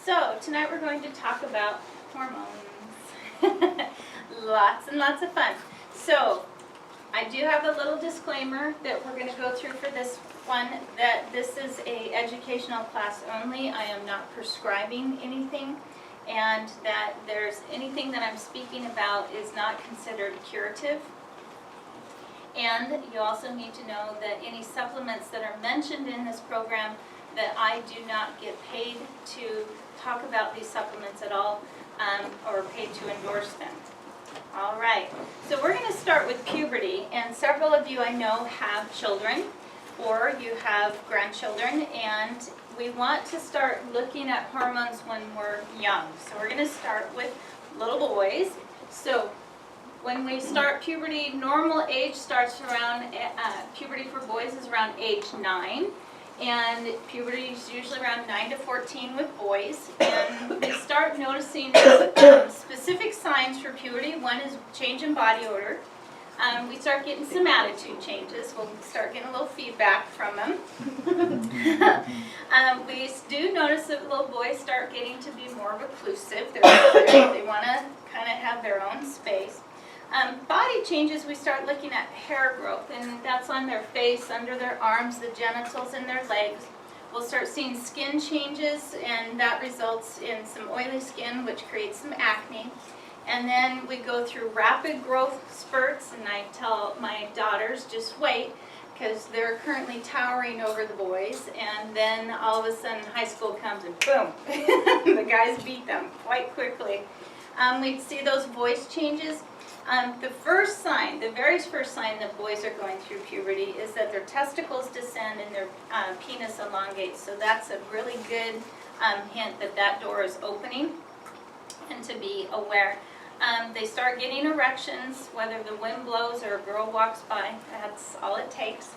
So tonight we're going to talk about hormones. Lots and lots of fun. So I do have a little disclaimer that we're going to go through for this one, that this is a educational class only. I am not prescribing anything, and that there's anything that I'm speaking about is not considered curative. And you also need to know that any supplements that are mentioned in this program, that I do not get paid to talk about these supplements at all, or paid to endorse them. All right, so we're going to start with puberty, and several of you I know have children, or you have grandchildren, and we want to start looking at hormones when we're young. So we're going to start with little boys. So when we start puberty, normal age starts around, puberty for boys is around age 9. And puberty is usually around 9 to 14 with boys. And we start noticing specific signs for puberty. One is change in body odor. We start getting some attitude changes. We'll start getting a little feedback from them. We do notice that little boys start getting to be more reclusive. They want to kind of have their own space. Body changes, we start looking at hair growth, and that's on their face, under their arms, the genitals, and their legs. We'll start seeing skin changes, and that results in some oily skin, which creates some acne. And then we go through rapid growth spurts, and I tell my daughters, just wait, because they're currently towering over the boys, and then all of a sudden high school comes and boom, the guys beat them quite quickly. We see those voice changes. The first sign, the very first sign that boys are going through puberty is that their testicles descend and their penis elongates. So that's a really good hint that that door is opening, and to be aware. They start getting erections, whether the wind blows or a girl walks by. That's all it takes.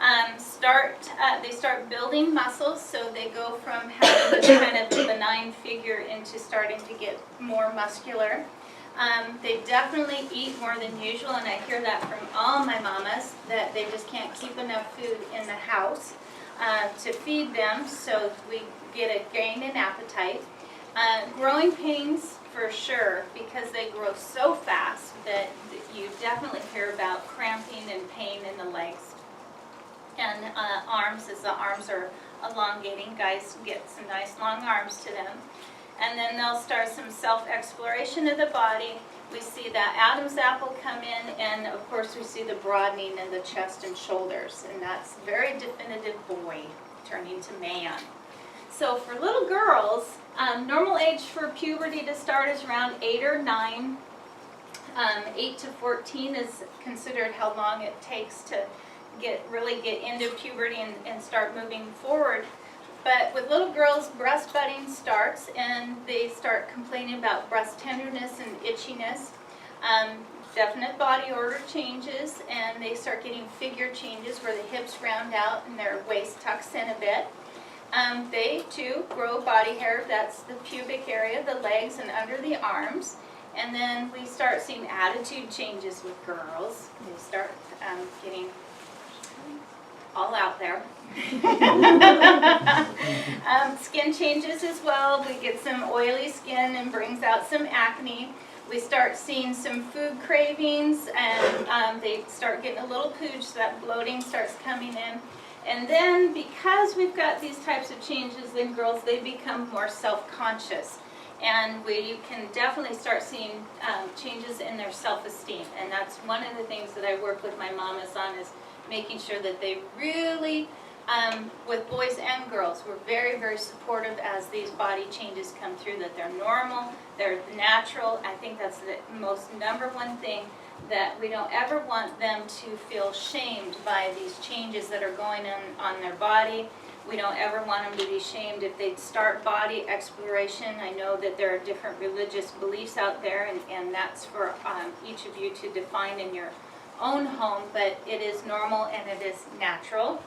They start building muscles, so they go from having this kind of benign figure into starting to get more muscular. They definitely eat more than usual, and I hear that from all my mamas, that they just can't keep enough food in the house to feed them, so we get a gain in appetite. Growing pains for sure, because they grow so fast that you definitely hear about cramping and pain in the legs. And arms, as the arms are elongating, guys get some nice long arms to them. And then they'll start some self-exploration of the body. We see that Adam's apple come in, and of course we see the broadening in the chest and shoulders, and that's very definitive boy turning to man. So for little girls, normal age for puberty to start is around 8 or 9. 8 to 14 is considered how long it takes to really get into puberty and start moving forward. But with little girls, breast budding starts, and they start complaining about breast tenderness and itchiness. Definite body odor changes, and they start getting figure changes where the hips round out and their waist tucks in a bit. They, too, grow body hair. That's the pubic area, the legs, and under the arms. And then we start seeing attitude changes with girls. They start getting all out there. Skin changes as well. We get some oily skin and brings out some acne. We start seeing some food cravings, and they start getting a little pooch, so that bloating starts coming in. And then because we've got these types of changes in girls, they become more self-conscious. And we can definitely start seeing changes in their self-esteem. And that's one of the things that I work with my mamas on, is making sure that they really, with boys and girls, we're very, very supportive as these body changes come through, that they're normal, they're natural. I think that's the most number one thing, that we don't ever want them to feel shamed by these changes that are going on their body. We don't ever want them to be shamed if they start body exploration. I know that there are different religious beliefs out there, and that's for each of you to define in your own home, but it is normal and it is natural.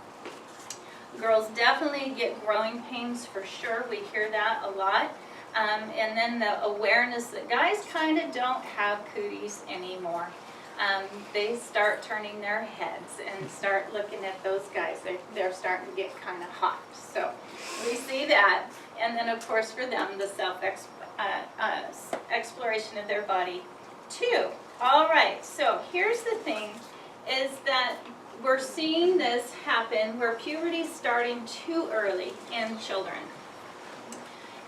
Girls definitely get growing pains for sure. We hear that a lot. And then the awareness that guys kind of don't have cooties anymore. They start turning their heads and start looking at those guys. They're starting to get kind of hot. So we see that. And then, of course, for them, the self-exploration of their body, too. All right, so here's the thing, is that we're seeing this happen where puberty is starting too early in children.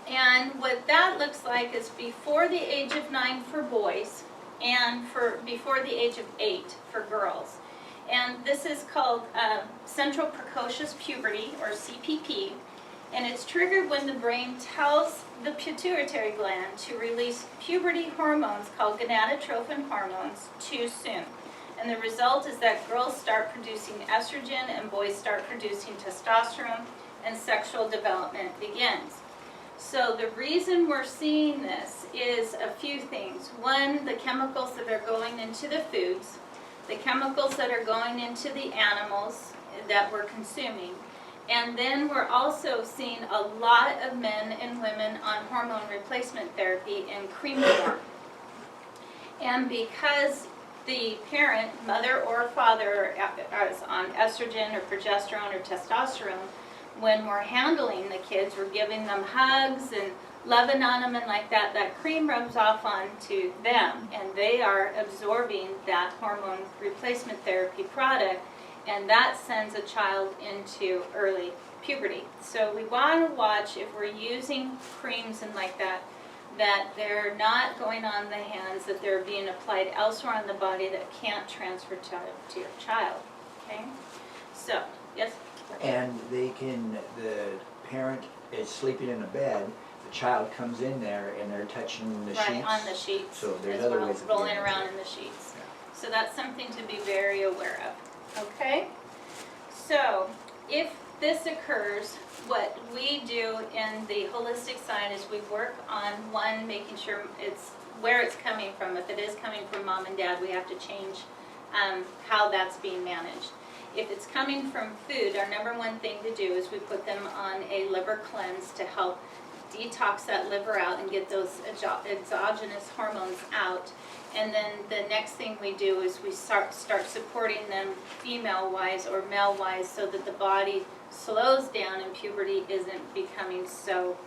And what that looks like is before the age of 9 for boys and before the age of 8 for girls. And this is called Central Precocious Puberty, or CPP, and it's triggered when the brain tells the pituitary gland to release puberty hormones called gonadotrophin hormones too soon. And the result is that girls start producing estrogen and boys start producing testosterone, and sexual development begins. So the reason we're seeing this is a few things. One, the chemicals that are going into the foods, the chemicals that are going into the animals that we're consuming, and then we're also seeing a lot of men and women on hormone replacement therapy in cream form. And because the parent, mother or father, is on estrogen or progesterone or testosterone, when we're handling the kids, we're giving them hugs and loving on them and like that, that cream rubs off onto them, and they are absorbing that hormone replacement therapy product, and that sends a child into early puberty. So we want to watch if we're using creams and like that, that they're not going on the hands, that they're being applied elsewhere on the body that can't transfer to your child. Okay? So, yes? And the parent is sleeping in a bed, the child comes in there and they're touching the sheets. Right, on the sheets. So there's as other well, ways of rolling getting around it. in the sheets. Yeah. So that's something to be very aware of. Okay? So, if this occurs, what we do in the holistic side is we work on, one, making sure it's where it's coming from. If it is coming from mom and dad, we have to change how that's being managed. If it's coming from food, our number one thing to do is we put them on a liver cleanse to help detox that liver out and get those exogenous hormones out. And then the next thing we do is we start supporting them female-wise or male-wise so that the body slows down and puberty isn't becoming so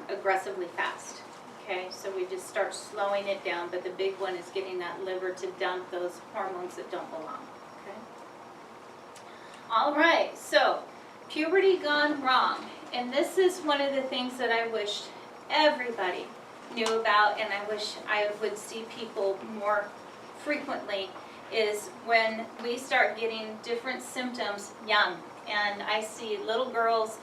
aggressively fast. Okay, so we just start slowing it down, but the big one is getting that liver to dump those hormones that don't belong. Okay. All right, so puberty gone wrong. And this is one of the things that I wish everybody knew about, and I wish I would see people more frequently, is when we start getting different symptoms young. And I see little girls,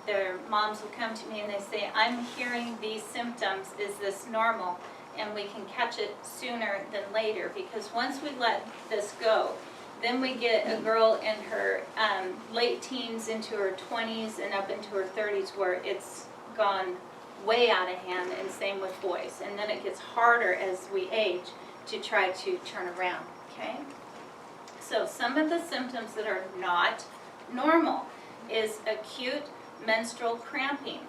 their moms will come to me and they say, I'm hearing these symptoms, is this normal? And we can catch it sooner than later, because once we let this go, then we get a girl in her late teens into her 20s and up into her 30s where it's gone way out of hand, and same with boys. And then it gets harder as we age to try to turn around, okay? So some of the symptoms that are not normal is acute menstrual cramping,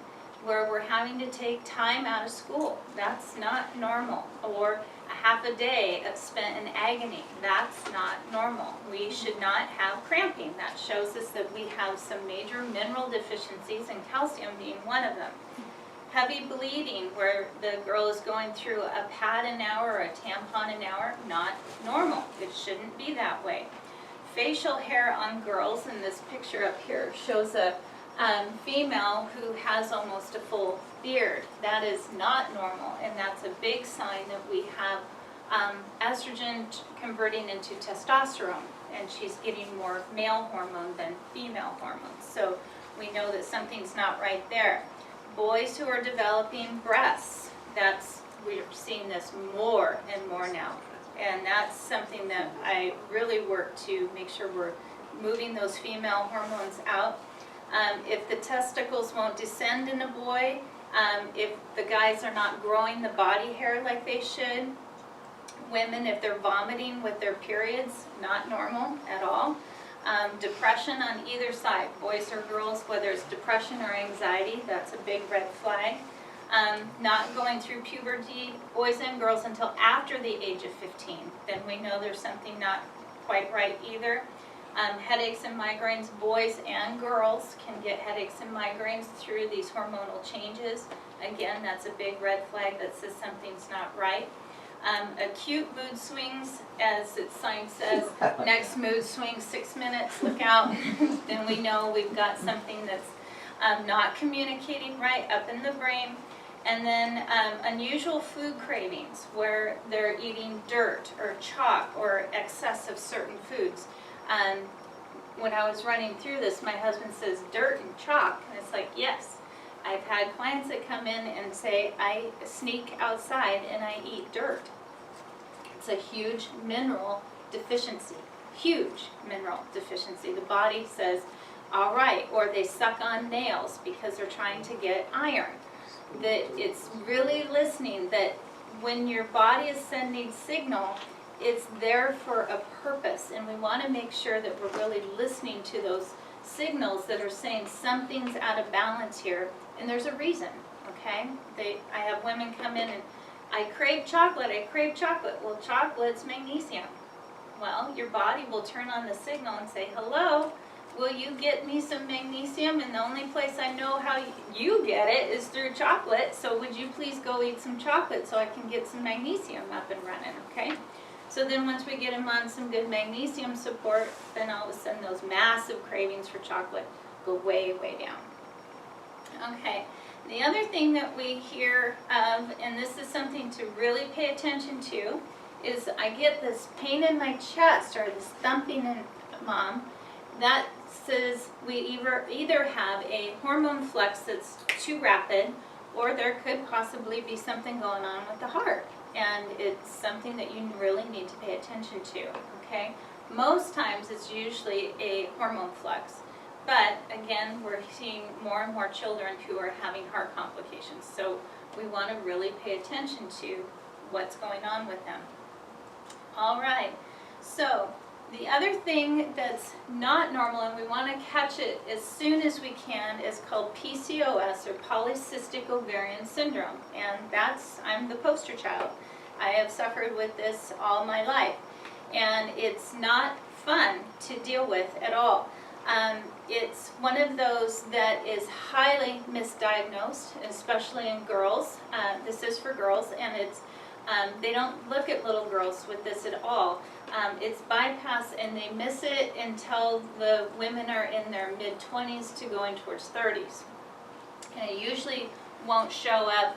where we're having to take time out of school. That's not normal. Or a half a day spent in agony. That's not normal. We should not have cramping. That shows us that we have some major mineral deficiencies, and calcium being one of them. Heavy bleeding, where the girl is going through a pad an hour or a tampon an hour, not normal. It shouldn't be that way. Facial hair on girls, and this picture up here shows a female who has almost a full beard. That is not normal, and that's a big sign that we have estrogen converting into testosterone, and she's getting more male hormone than female hormones. So we know that something's not right there. Boys who are developing breasts, we're seeing this more and more now. And that's something that I really work to make sure we're moving those female hormones out. If the testicles won't descend in a boy, if the guys are not growing the body hair like they should, women, if they're vomiting with their periods, not normal at all. Depression on either side, boys or girls, whether it's depression or anxiety, that's a big red flag. Not going through puberty, boys and girls, until after the age of 15, then we know there's something not quite right either. Headaches and migraines, boys and girls can get headaches and migraines through these hormonal changes. Again, that's a big red flag that says something's not right. Acute mood swings, as its sign says, next mood swing 6 minutes, look out. Then we know we've got something that's not communicating right up in the brain. And then unusual food cravings, where they're eating dirt or chalk or excess of certain foods. When I was running through this, my husband says dirt and chalk, and it's like, yes. I've had clients that come in and say, I sneak outside and I eat dirt. It's a huge mineral deficiency, huge mineral deficiency. The body says, all right, or they suck on nails because they're trying to get iron. That it's really listening, that when your body is sending signal, it's there for a purpose, and we want to make sure that we're really listening to those signals that are saying something's out of balance here, and there's a reason, okay? I have women come in and, I crave chocolate. Well, chocolate's magnesium. Well, your body will turn on the signal and say, hello, will you get me some magnesium? And the only place I know how you get it is through chocolate, so would you please go eat some chocolate so I can get some magnesium up and running, okay? So then once we get them on some good magnesium support, then all of a sudden those massive cravings for chocolate go way, way down. Okay, the other thing that we hear of, and this is something to really pay attention to, is I get this pain in my chest or this thumping in mom. That says we either have a hormone flux that's too rapid, or there could possibly be something going on with the heart. And it's something that you really need to pay attention to, okay? Most times it's usually a hormone flux. But again, we're seeing more and more children who are having heart complications. So we want to really pay attention to what's going on with them. All right, so the other thing that's not normal, and we want to catch it as soon as we can, is called PCOS, or Polycystic Ovarian Syndrome. And I'm the poster child. I have suffered with this all my life. And it's not fun to deal with at all. It's one of those that is highly misdiagnosed, especially in girls. This is for girls, and they don't look at little girls with this at all. It's bypassed, and they miss it until the women are in their mid-20s to going towards 30s. And it usually won't show up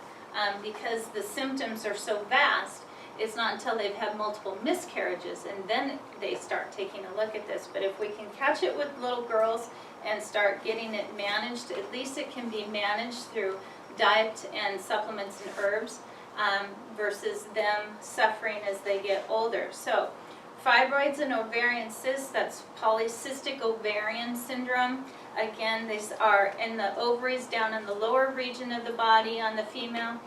because the symptoms are so vast. It's not until they've had multiple miscarriages and then they start taking a look at this. But if we can catch it with little girls and start getting it managed, at least it can be managed through diet and supplements and herbs versus them suffering as they get older. So fibroids and ovarian cysts, that's polycystic ovarian syndrome. Again, these are in the ovaries, down in the lower region of the body on the female.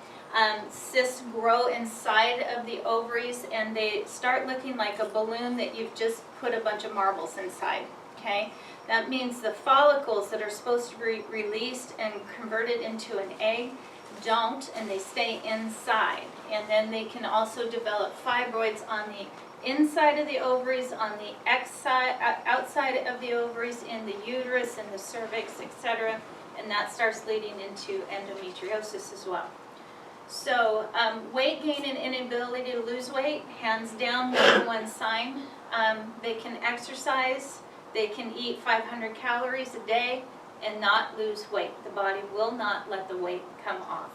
Cysts grow inside of the ovaries, and they start looking like a balloon that you've just put a bunch of marbles inside, okay? That means the follicles that are supposed to be released and converted into an egg don't, and they stay inside. And then they can also develop fibroids on the inside of the ovaries, on the outside of the ovaries, in the uterus, in the cervix, etc. And that starts leading into endometriosis as well. So weight gain and inability to lose weight, hands down, number one sign. They can exercise, they can eat 500 calories a day and not lose weight. The body will not let the weight come off.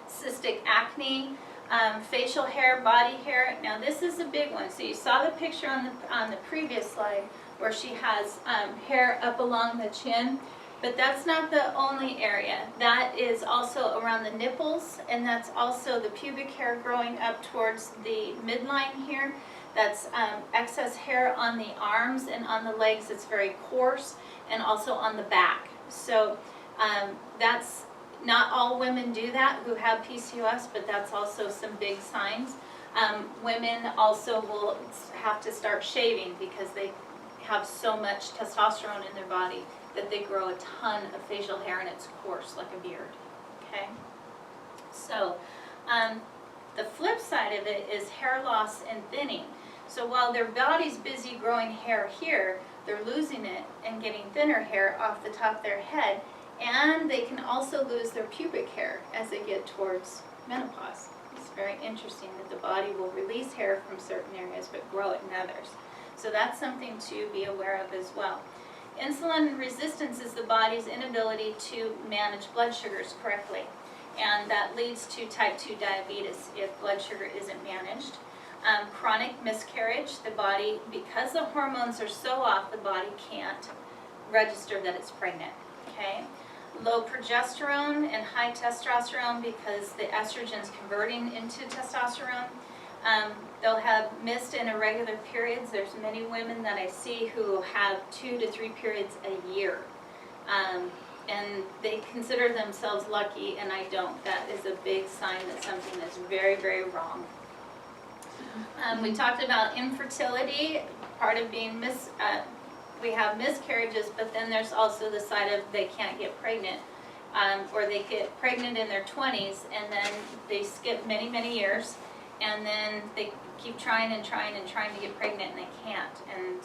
Cystic acne, facial hair, body hair. Now this is a big one. So you saw the picture on the previous slide where she has hair up along the chin. But that's not the only area. That is also around the nipples, and that's also the pubic hair growing up towards the midline here. That's excess hair on the arms and on the legs. It's very coarse, and also on the back. So that's not all women do that who have PCOS, but that's also some big signs. Women also will have to start shaving because they have so much testosterone in their body that they grow a ton of facial hair, and it's coarse like a beard, okay? So the flip side of it is hair loss and thinning. So while their body's busy growing hair here, they're losing it and getting thinner hair off the top of their head, and they can also lose their pubic hair as they get towards menopause. It's very interesting that the body will release hair from certain areas but grow it in others. So that's something to be aware of as well. Insulin resistance is the body's inability to manage blood sugars correctly, and that leads to type 2 diabetes if blood sugar isn't managed. Chronic miscarriage, the body, because the hormones are so off, the body can't register that it's pregnant, okay? Low progesterone and high testosterone because the estrogen's converting into testosterone. They'll have missed and irregular periods. There's many women that I see who have 2 to 3 periods a year. And they consider themselves lucky, and I don't. That is a big sign that something is very, very wrong. We talked about infertility. Part of being we have miscarriages, but then there's also the side of they can't get pregnant, or they get pregnant in their 20s, and then they skip many, many years, and then they keep trying and trying and trying to get pregnant, and they can't, and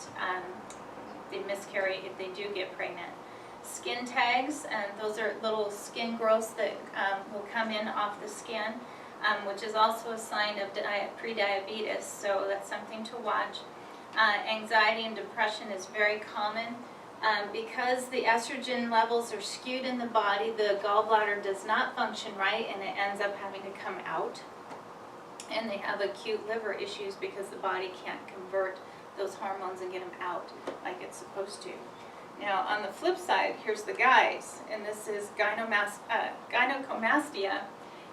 they miscarry if they do get pregnant. Skin tags, and those are little skin growths that will come in off the skin, which is also a sign of prediabetes, so that's something to watch. Anxiety and depression is very common. Because the estrogen levels are skewed in the body, the gallbladder does not function right, and it ends up having to come out. And they have acute liver issues because the body can't convert those hormones and get them out like it's supposed to. Now, on the flip side, here's the guys, and this is gynecomastia.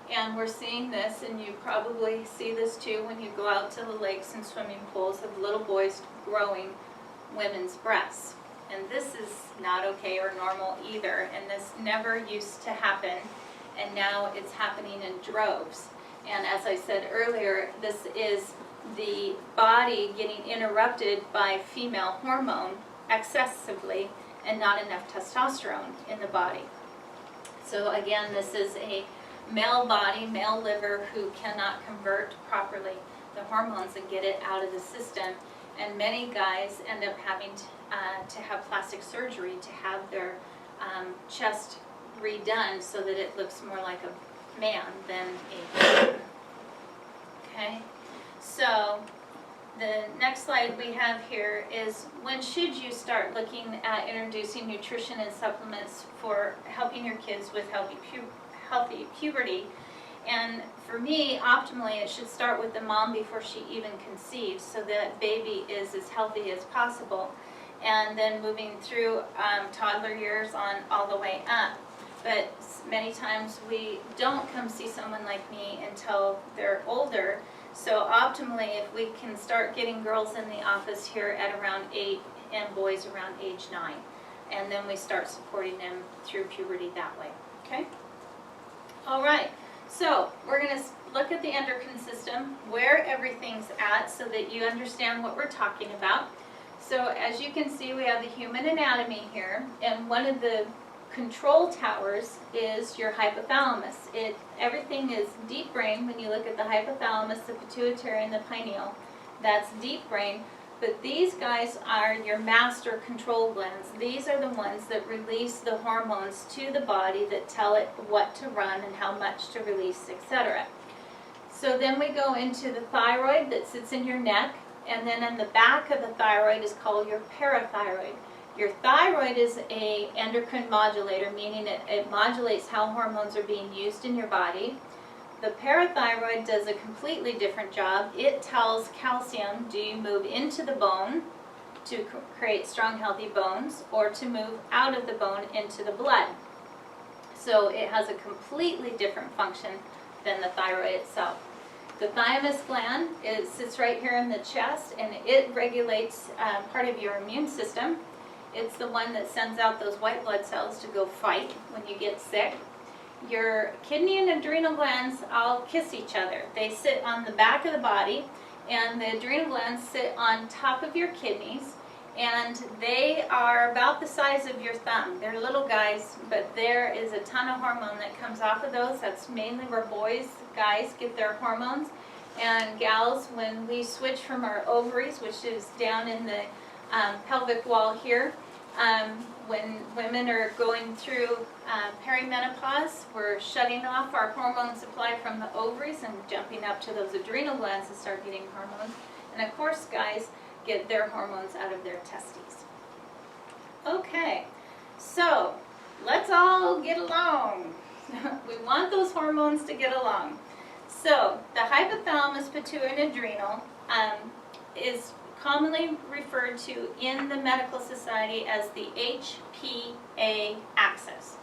And we're seeing this, and you probably see this too when you go out to the lakes and swimming pools of little boys growing women's breasts. And this is not okay or normal either, and this never used to happen, and now it's happening in droves. And as I said earlier, this is the body getting interrupted by female hormone excessively and not enough testosterone in the body. So again, this is a male body, male liver who cannot convert properly the hormones and get it out of the system. And many guys end up having to have plastic surgery to have their chest redone so that it looks more like a man than a woman. Okay, so the next slide we have here is when should you start looking at introducing nutrition and supplements for helping your kids with healthy puberty. And for me, optimally, it should start with the mom before she even conceives, so that baby is as healthy as possible, and then moving through toddler years on all the way up. But many times we don't come see someone like me until they're older. So optimally, if we can start getting girls in the office here at around 8 and boys around age 9, and then we start supporting them through puberty that way. Okay? All right, so we're going to look at the endocrine system, where everything's at, so that you understand what we're talking about. So as you can see, we have the human anatomy here, and one of the control towers is your hypothalamus. Everything is deep brain when you look at the hypothalamus, the pituitary, and the pineal. That's deep brain. But these guys are your master control glands. These are the ones that release the hormones to the body that tell it what to run and how much to release, etc. So then we go into the thyroid that sits in your neck, and then in the back of the thyroid is called your parathyroid. Your thyroid is an endocrine modulator, meaning it modulates how hormones are being used in your body. The parathyroid does a completely different job. It tells calcium, do you move into the bone to create strong, healthy bones, or to move out of the bone into the blood. So it has a completely different function than the thyroid itself. The thymus gland, it sits right here in the chest, and it regulates part of your immune system. It's the one that sends out those white blood cells to go fight when you get sick. Your kidney and adrenal glands all kiss each other. They sit on the back of the body, and the adrenal glands sit on top of your kidneys, and they are about the size of your thumb. They're little guys, but there is a ton of hormone that comes off of those. That's mainly where guys get their hormones. And gals, when we switch from our ovaries, which is down in the pelvic wall here, when women are going through perimenopause, we're shutting off our hormone supply from the ovaries and jumping up to those adrenal glands and start getting hormones. And of course, guys get their hormones out of their testes. Okay, so let's all get along. We want those hormones to get along. So the hypothalamus, pituitary, and adrenal is commonly referred to in the medical society as the HPA axis.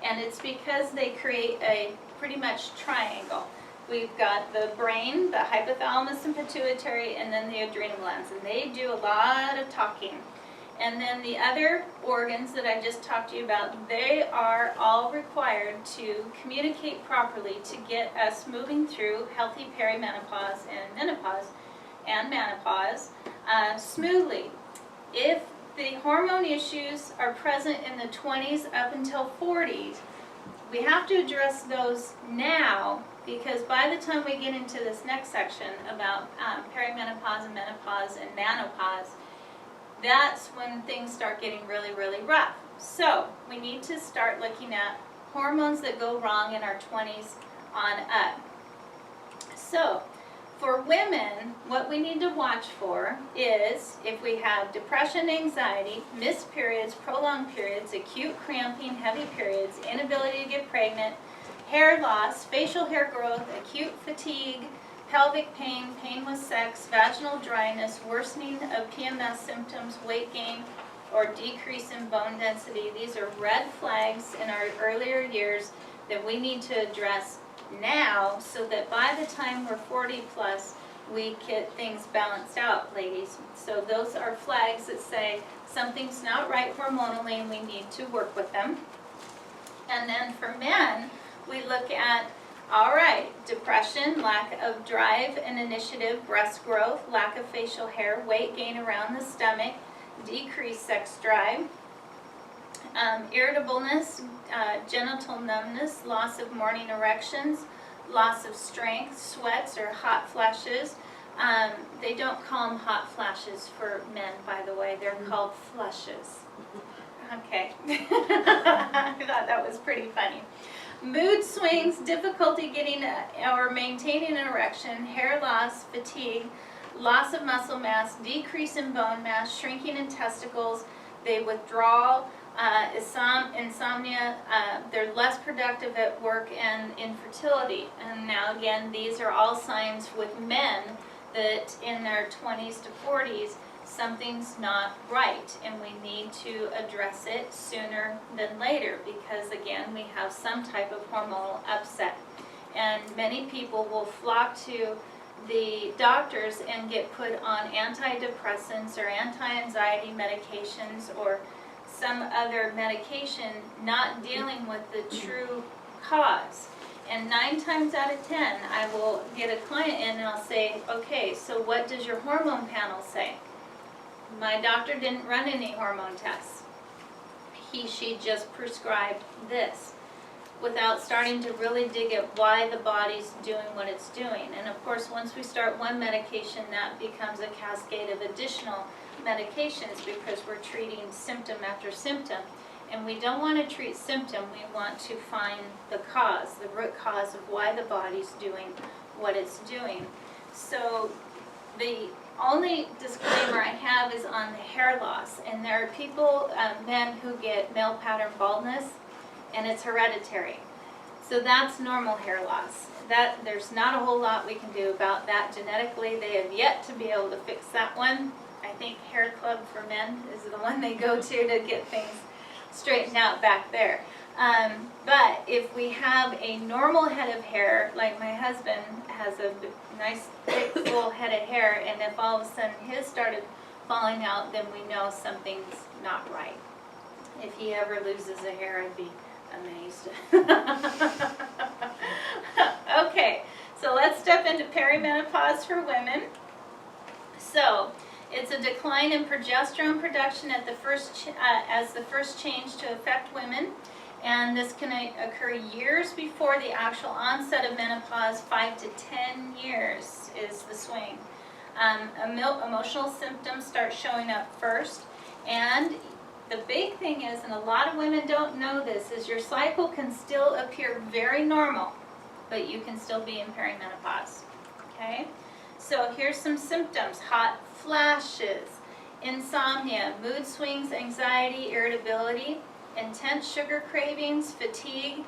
And it's because they create a pretty much triangle. We've got the brain, the hypothalamus and pituitary, and then the adrenal glands. And they do a lot of talking. And then the other organs that I just talked to you about, they are all required to communicate properly to get us moving through healthy perimenopause and menopause smoothly. If the hormone issues are present in the 20s up until 40s, we have to address those now, because by the time we get into this next section about perimenopause and menopause and menopause, that's when things start getting really, really rough. So we need to start looking at hormones that go wrong in our 20s on up. So for women, what we need to watch for is if we have depression, anxiety, missed periods, prolonged periods, acute cramping, heavy periods, inability to get pregnant, hair loss, facial hair growth, acute fatigue, pelvic pain, pain with sex, vaginal dryness, worsening of PMS symptoms, weight gain, or decrease in bone density. These are red flags in our earlier years that we need to address now, so that by the time we're 40 plus, we get things balanced out, ladies. So those are flags that say something's not right hormonally and we need to work with them. And then for men, we look at, all right, depression, lack of drive and initiative, breast growth, lack of facial hair, weight gain around the stomach, decreased sex drive, irritableness, genital numbness, loss of morning erections, loss of strength, sweats or hot flashes. They don't call them hot flashes for men, by the way. They're called flushes. Okay. I thought that was pretty funny. Mood swings, difficulty getting or maintaining an erection, hair loss, fatigue, loss of muscle mass, decrease in bone mass, shrinking in testicles, they withdraw, insomnia, they're less productive at work, and infertility. And now again, these are all signs with men that in their 20s to 40s, something's not right, and we need to address it sooner than later, because again, we have some type of hormonal upset. And many people will flock to the doctors and get put on antidepressants or anti-anxiety medications or some other medication, not dealing with the true cause. And 9 times out of 10, I will get a client in and I'll say, okay, so what does your hormone panel say? My doctor didn't run any hormone tests. She just prescribed this, without starting to really dig at why the body's doing what it's doing. And of course, once we start one medication, that becomes a cascade of additional medications, because we're treating symptom after symptom. And we don't want to treat symptom, we want to find the cause, the root cause of why the body's doing what it's doing. So the only disclaimer I have is on the hair loss. And there are people, men who get male pattern baldness, and it's hereditary. So that's normal hair loss. There's not a whole lot we can do about that genetically. They have yet to be able to fix that one. I think Hair Club for Men is the one they go to get things straightened out back there. But if we have a normal head of hair, like my husband has a nice thick full head of hair, and if all of a sudden his started falling out, then we know something's not right. If he ever loses a hair, I'd be amazed. Okay, so let's step into perimenopause for women. So it's a decline in progesterone production at the first as the first change to affect women. And this can occur years before the actual onset of menopause. 5 to 10 years is the swing. Emotional symptoms start showing up first, and the big thing is, and a lot of women don't know this, is your cycle can still appear very normal, but you can still be in perimenopause. Okay? So here's some symptoms: hot flashes, insomnia, mood swings, anxiety, irritability, intense sugar cravings, fatigue,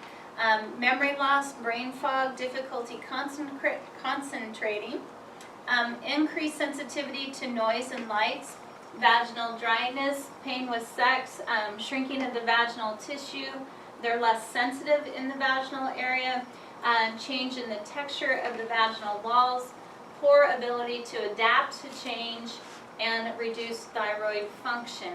memory loss, brain fog, difficulty concentrating, increased sensitivity to noise and lights, vaginal dryness, pain with sex, shrinking of the vaginal tissue. They're less sensitive in the vaginal area, change in the texture of the vaginal walls, poor ability to adapt to change, and reduced thyroid function.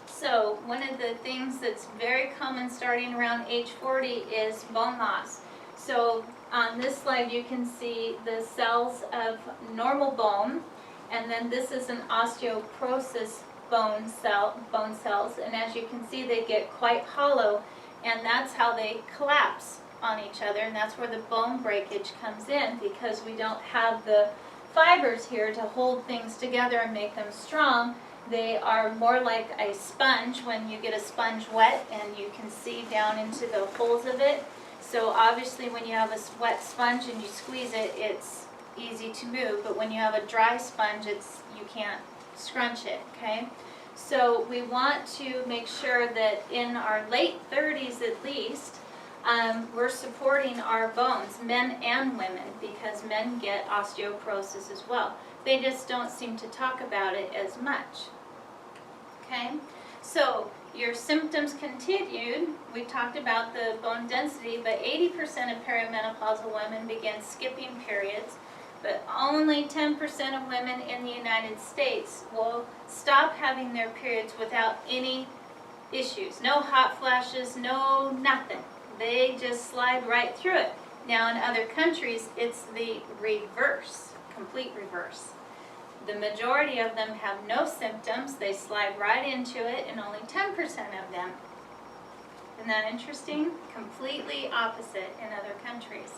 So one of the things that's very common starting around age 40 is bone loss. So on this slide you can see the cells of normal bone, and then this is an osteoporosis bone cells, and as you can see they get quite hollow, and that's how they collapse on each other, and that's where the bone breakage comes in, because we don't have the fibers here to hold things together and make them strong. They are more like a sponge when you get a sponge wet and you can see down into the holes of it. So obviously when you have a wet sponge and you squeeze it, it's easy to move, but when you have a dry sponge, you can't scrunch it, okay? So we want to make sure that in our late 30s at least, we're supporting our bones, men and women, because men get osteoporosis as well. They just don't seem to talk about it as much. Okay, so your symptoms continued. We talked about the bone density, but 80% of perimenopausal women begin skipping periods, but only 10% of women in the United States will stop having their periods without any issues. No hot flashes, no nothing. They just slide right through it. Now in other countries, it's the reverse, complete reverse. The majority of them have no symptoms. They slide right into it, and only 10% of them. Isn't that interesting? Completely opposite in other countries.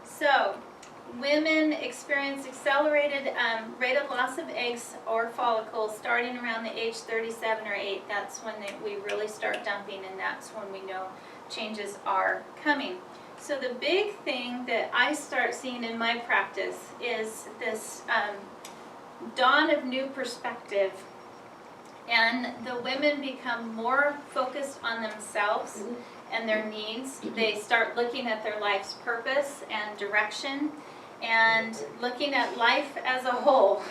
So, women experience accelerated rate of loss of eggs or follicles starting around the age 37 or 8. That's when we really start dumping, and that's when we know changes are coming. So the big thing that I start seeing in my practice is this dawn of new perspective, and the women become more focused on themselves and their needs. They start looking at their life's purpose and direction, and looking at life as a whole.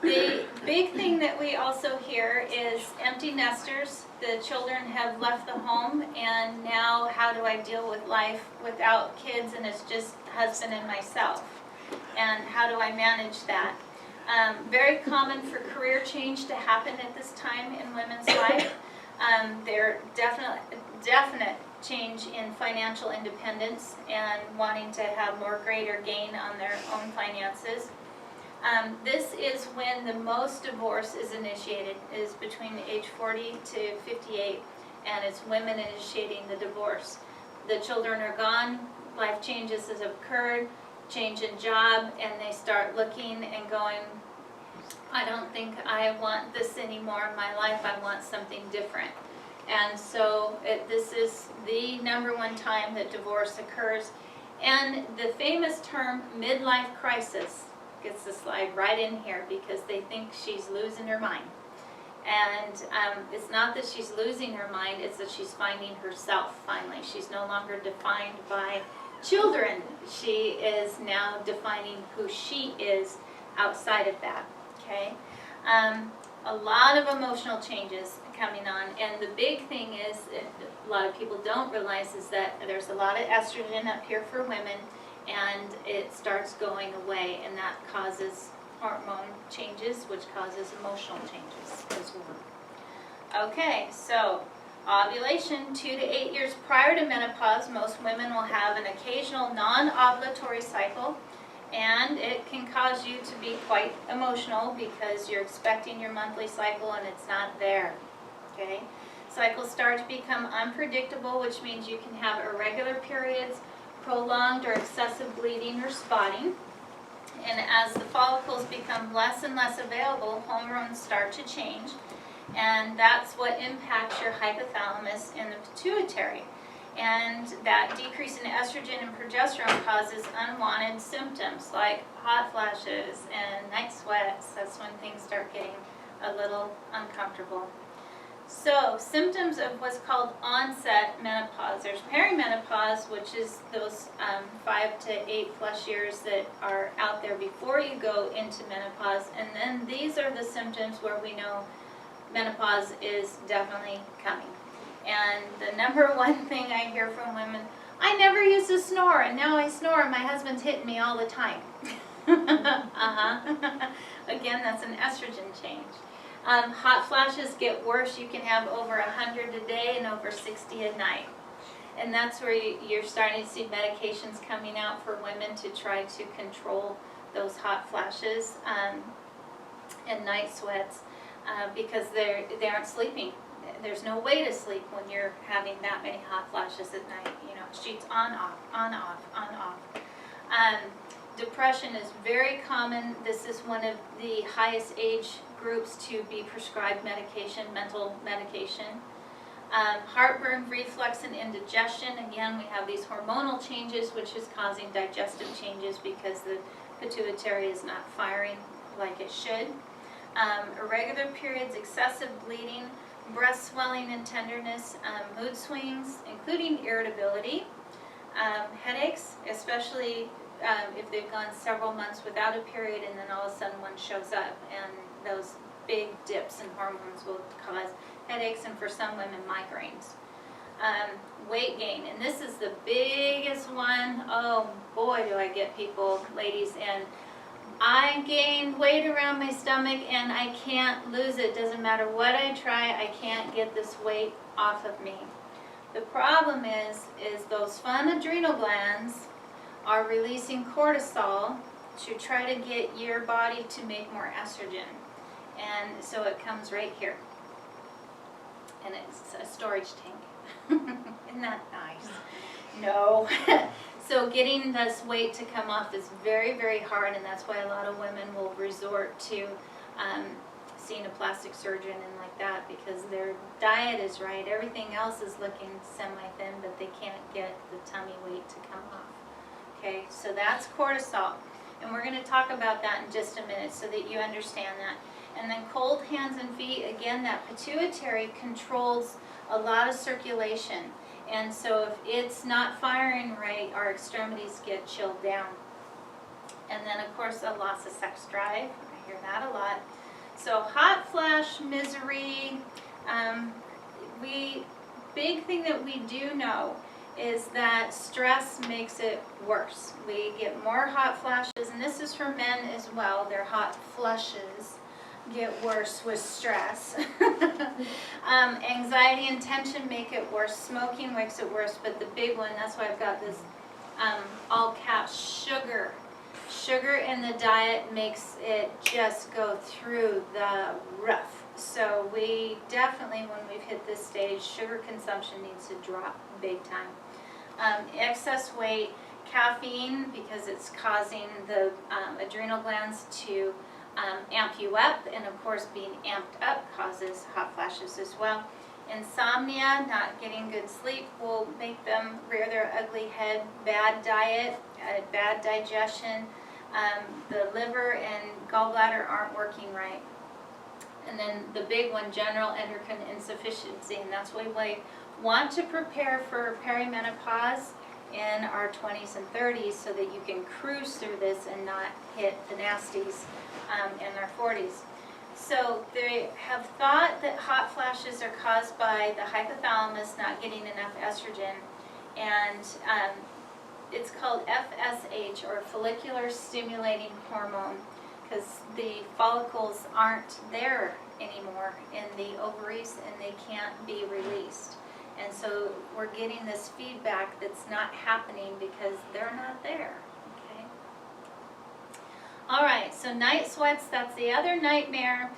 The big thing that we also hear is empty nesters. The children have left the home, and now how do I deal with life without kids, and it's just husband and myself? And how do I manage that? Very common for career change to happen at this time in women's life. There definite change in financial independence and wanting to have more greater gain on their own finances. This is when the most divorce is initiated, is between age 40 to 58, and it's women initiating the divorce. The children are gone, life changes has occurred, change in job, and they start looking and going, I don't think I want this anymore in my life, I want something different. And so this is the #1 time that divorce occurs. And the famous term midlife crisis gets the slide right in here, because they think she's losing her mind. And it's not that she's losing her mind, it's that she's finding herself finally. She's no longer defined by children. She is now defining who she is outside of that, okay? A lot of emotional changes coming on, and the big thing is, a lot of people don't realize, is that there's a lot of estrogen up here for women, and it starts going away, and that causes hormone changes, which causes emotional changes as well. Okay, so ovulation, 2 to 8 years prior to menopause, most women will have an occasional non-ovulatory cycle, and it can cause you to be quite emotional because you're expecting your monthly cycle and it's not there, okay? Cycles start to become unpredictable, which means you can have irregular periods, prolonged or excessive bleeding or spotting. And as the follicles become less and less available, hormones start to change. And that's what impacts your hypothalamus and the pituitary. And that decrease in estrogen and progesterone causes unwanted symptoms like hot flashes and night sweats. That's when things start getting a little uncomfortable. So, symptoms of what's called onset menopause. There's perimenopause, which is those 5 to 8 plus years that are out there before you go into menopause. And then these are the symptoms where we know menopause is definitely coming. And the number one thing I hear from women, I never used to snore, and now I snore, and my husband's hitting me all the time. Again, that's an estrogen change. Hot flashes get worse. You can have over 100 a day and over 60 a night. And that's where you're starting to see medications coming out for women to try to control those hot flashes and night sweats because they aren't sleeping. There's no way to sleep when you're having that many hot flashes at night. You know, sheets on, off, on, off, on, off. Depression is very common. This is one of the highest age groups to be prescribed medication, mental medication. Heartburn, reflux, and indigestion. Again, we have these hormonal changes, which is causing digestive changes because the pituitary is not firing like it should. Irregular periods, excessive bleeding, breast swelling and tenderness, mood swings, including irritability, headaches, especially if they've gone several months without a period and then all of a sudden one shows up, and those big dips in hormones will cause headaches and for some women migraines. Weight gain, and this is the biggest one. Oh boy, do I get people, ladies, and I gain weight around my stomach and I can't lose it. Doesn't matter what I try, I can't get this weight off of me. The problem is those fun adrenal glands are releasing cortisol to try to get your body to make more estrogen. And so it comes right here. And it's a storage tank. Isn't that nice? No. So getting this weight to come off is very, very hard, and that's why a lot of women will resort to seeing a plastic surgeon and like that, because their diet is right, everything else is looking semi-thin, but they can't get the tummy weight to come off. Okay, so that's cortisol, and we're going to talk about that in just a minute so that you understand that. And then cold hands and feet, again, that pituitary controls a lot of circulation. And so if it's not firing right, our extremities get chilled down. And then, of course, a loss of sex drive. I hear that a lot. So hot flash, misery. Big thing that we do know is that stress makes it worse. We get more hot flashes, and this is for men as well. Their hot flushes get worse with stress. Anxiety and tension make it worse. Smoking makes it worse, but the big one, that's why I've got this all caps, sugar. Sugar in the diet makes it just go through the roof. So we definitely, when we've hit this stage, sugar consumption needs to drop big time. Excess weight, caffeine, because it's causing the adrenal glands to amp you up, and of course being amped up causes hot flashes as well. Insomnia, not getting good sleep, will make them rear their ugly head. Bad diet, bad digestion, the liver and gallbladder aren't working right. And then the big one, general endocrine insufficiency, and that's why we want to prepare for perimenopause in our 20s and 30s so that you can cruise through this and not hit the nasties in our 40s. So they have thought that hot flashes are caused by the hypothalamus not getting enough estrogen, and it's called FSH, or follicular stimulating hormone, because the follicles aren't there anymore in the ovaries and they can't be released. And so we're getting this feedback that's not happening because they're not there. Okay. All right, so night sweats, that's the other nightmare.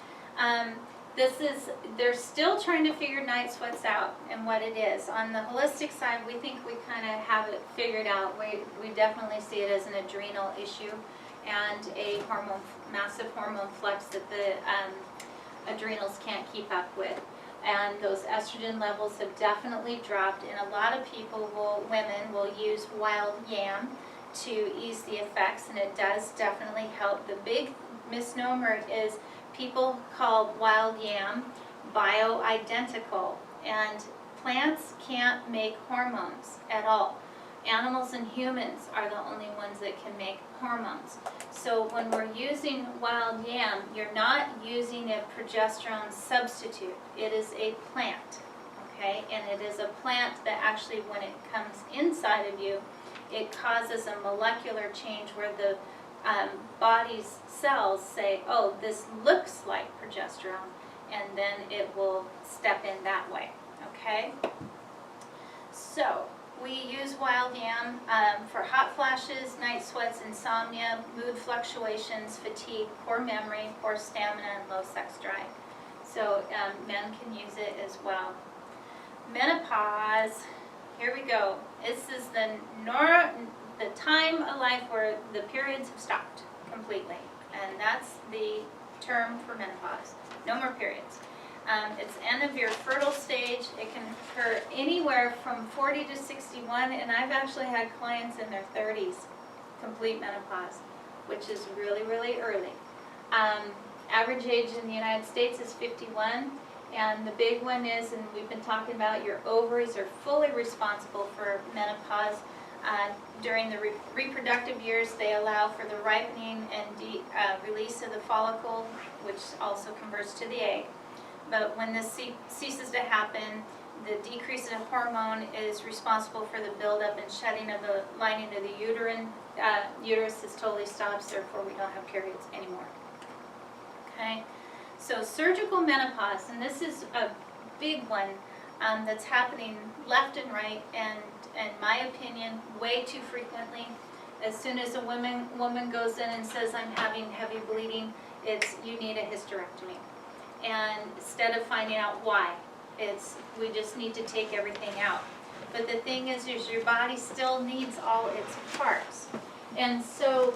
they're still trying to figure night sweats out and what it is. On the holistic side, we think we kind of have it figured out. We definitely see it as an adrenal issue and a massive hormone flux that the adrenals can't keep up with. And those estrogen levels have definitely dropped, and a lot of women will use wild yam to ease the effects, and it does definitely help. The big misnomer is people call wild yam bioidentical, and plants can't make hormones at all. Animals and humans are the only ones that can make hormones. So when we're using wild yam, you're not using a progesterone substitute. It is a plant, okay? And it is a plant that actually, when it comes inside of you, it causes a molecular change where the body's cells say, oh, this looks like progesterone, and then it will step in that way, okay? So we use wild yam for hot flashes, night sweats, insomnia, mood fluctuations, fatigue, poor memory, poor stamina, and low sex drive. So men can use it as well. Menopause, here we go. This is the time of life where the periods have stopped completely, and that's the term for menopause. No more periods. It's end of your fertile stage. It can occur anywhere from 40 to 61, and I've actually had clients in their 30s complete menopause, which is really, really early. Average age in the United States is 51, and the big one is, and we've been talking about, your ovaries are fully responsible for menopause. During the reproductive years, they allow for the ripening and release of the follicle, which also converts to the egg. But when this ceases to happen, the decrease in hormone is responsible for the buildup and shedding of the lining of the uterine. Uterus is totally stops, therefore we don't have periods anymore. Okay, so surgical menopause, and this is a big one that's happening left and right, and in my opinion, way too frequently. As soon as a woman goes in and says, I'm having heavy bleeding, it's you need a hysterectomy. And instead of finding out why, we just need to take everything out. But the thing is your body still needs all its parts. And so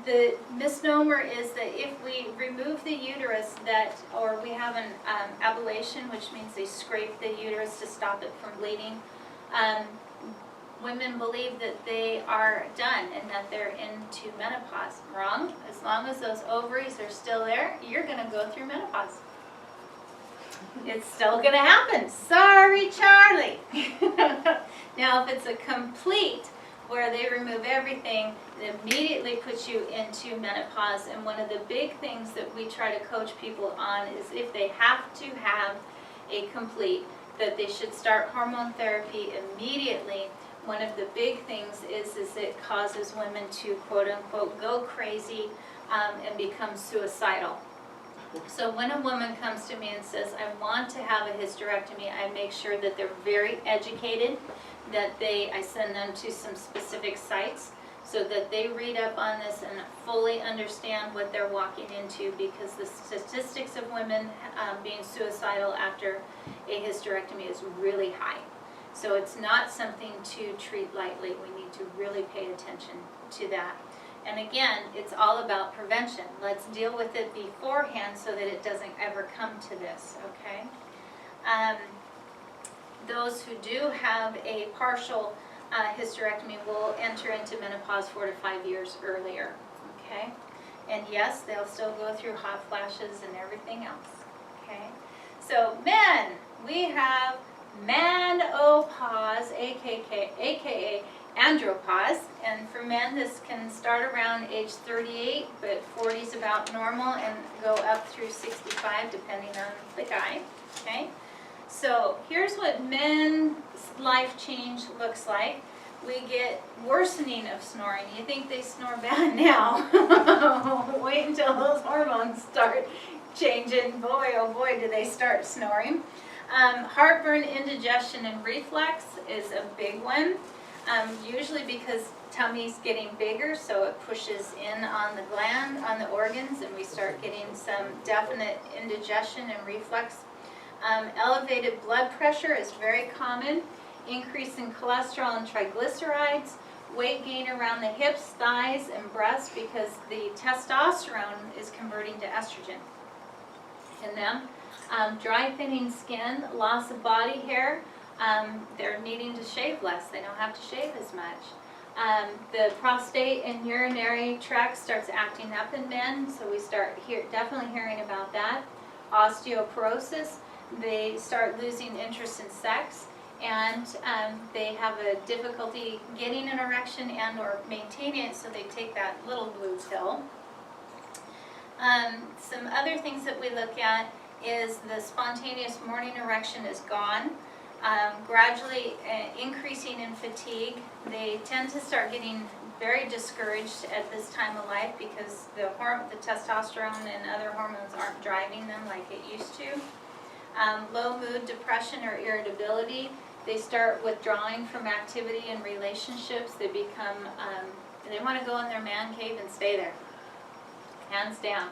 the misnomer is that if we remove the uterus, or we have an ablation, which means they scrape the uterus to stop it from bleeding, women believe that they are done and that they're into menopause. Wrong. As long as those ovaries are still there, you're going to go through menopause. It's still going to happen. Sorry, Charlie. Now, if it's a complete, where they remove everything, it immediately puts you into menopause. And one of the big things that we try to coach people on is if they have to have a complete, that they should start hormone therapy immediately. One of the big things is it causes women to, quote unquote, go crazy and become suicidal. So when a woman comes to me and says, I want to have a hysterectomy, I make sure that they're very educated, that I send them to some specific sites so that they read up on this and fully understand what they're walking into, because the statistics of women being suicidal after a hysterectomy is really high. So it's not something to treat lightly. We need to really pay attention to that. And again, it's all about prevention. Let's deal with it beforehand so that it doesn't ever come to this, okay? Those who do have a partial hysterectomy will enter into menopause 4 to 5 years earlier, okay? And yes, they'll still go through hot flashes and everything else, okay? So men, we have menopause, aka andropause, and for men this can start around age 38, but 40 is about normal, and go up through 65 depending on the guy, okay? So here's what men's life change looks like. We get worsening of snoring. You think they snore bad now. Wait until those hormones start changing. Boy, oh boy, do they start snoring. Heartburn, indigestion, and reflux is a big one. Usually because tummy's getting bigger, so it pushes in on the gland, on the organs, and we start getting some definite indigestion and reflux. Elevated blood pressure is very common. Increase in cholesterol and triglycerides. Weight gain around the hips, thighs, and breasts because the testosterone is converting to estrogen in them. Dry, thinning skin, loss of body hair. They're needing to shave less. They don't have to shave as much. The prostate and urinary tract starts acting up in men, so we start definitely hearing about that. Osteoporosis. They start losing interest in sex, and they have a difficulty getting an erection and or maintaining it, so they take that little blue pill. Some other things that we look at is the spontaneous morning erection is gone. Gradually increasing in fatigue. They tend to start getting very discouraged at this time of life because the testosterone and other hormones aren't driving them like it used to. Low mood, depression, or irritability. They start withdrawing from activity and relationships. They become, they want to go in their man cave and stay there, hands down.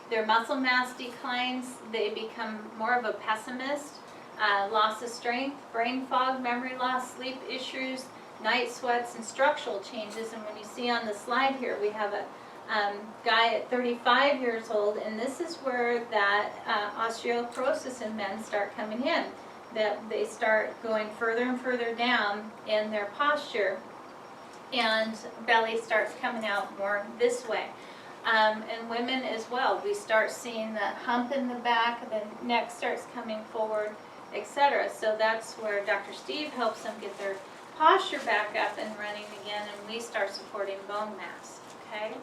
Their muscle mass declines. They become more of a pessimist. Loss of strength, brain fog, memory loss, sleep issues, night sweats, and structural changes. And when you see on the slide here, we have a guy at 35 years old, and this is where that osteoporosis in men start coming in, that they start going further and further down in their posture, and belly starts coming out more this way. And women as well, we start seeing the hump in the back, the neck starts coming forward, etc. So that's where Dr. Steve helps them get their posture back up and running again, and we start supporting bone mass, okay?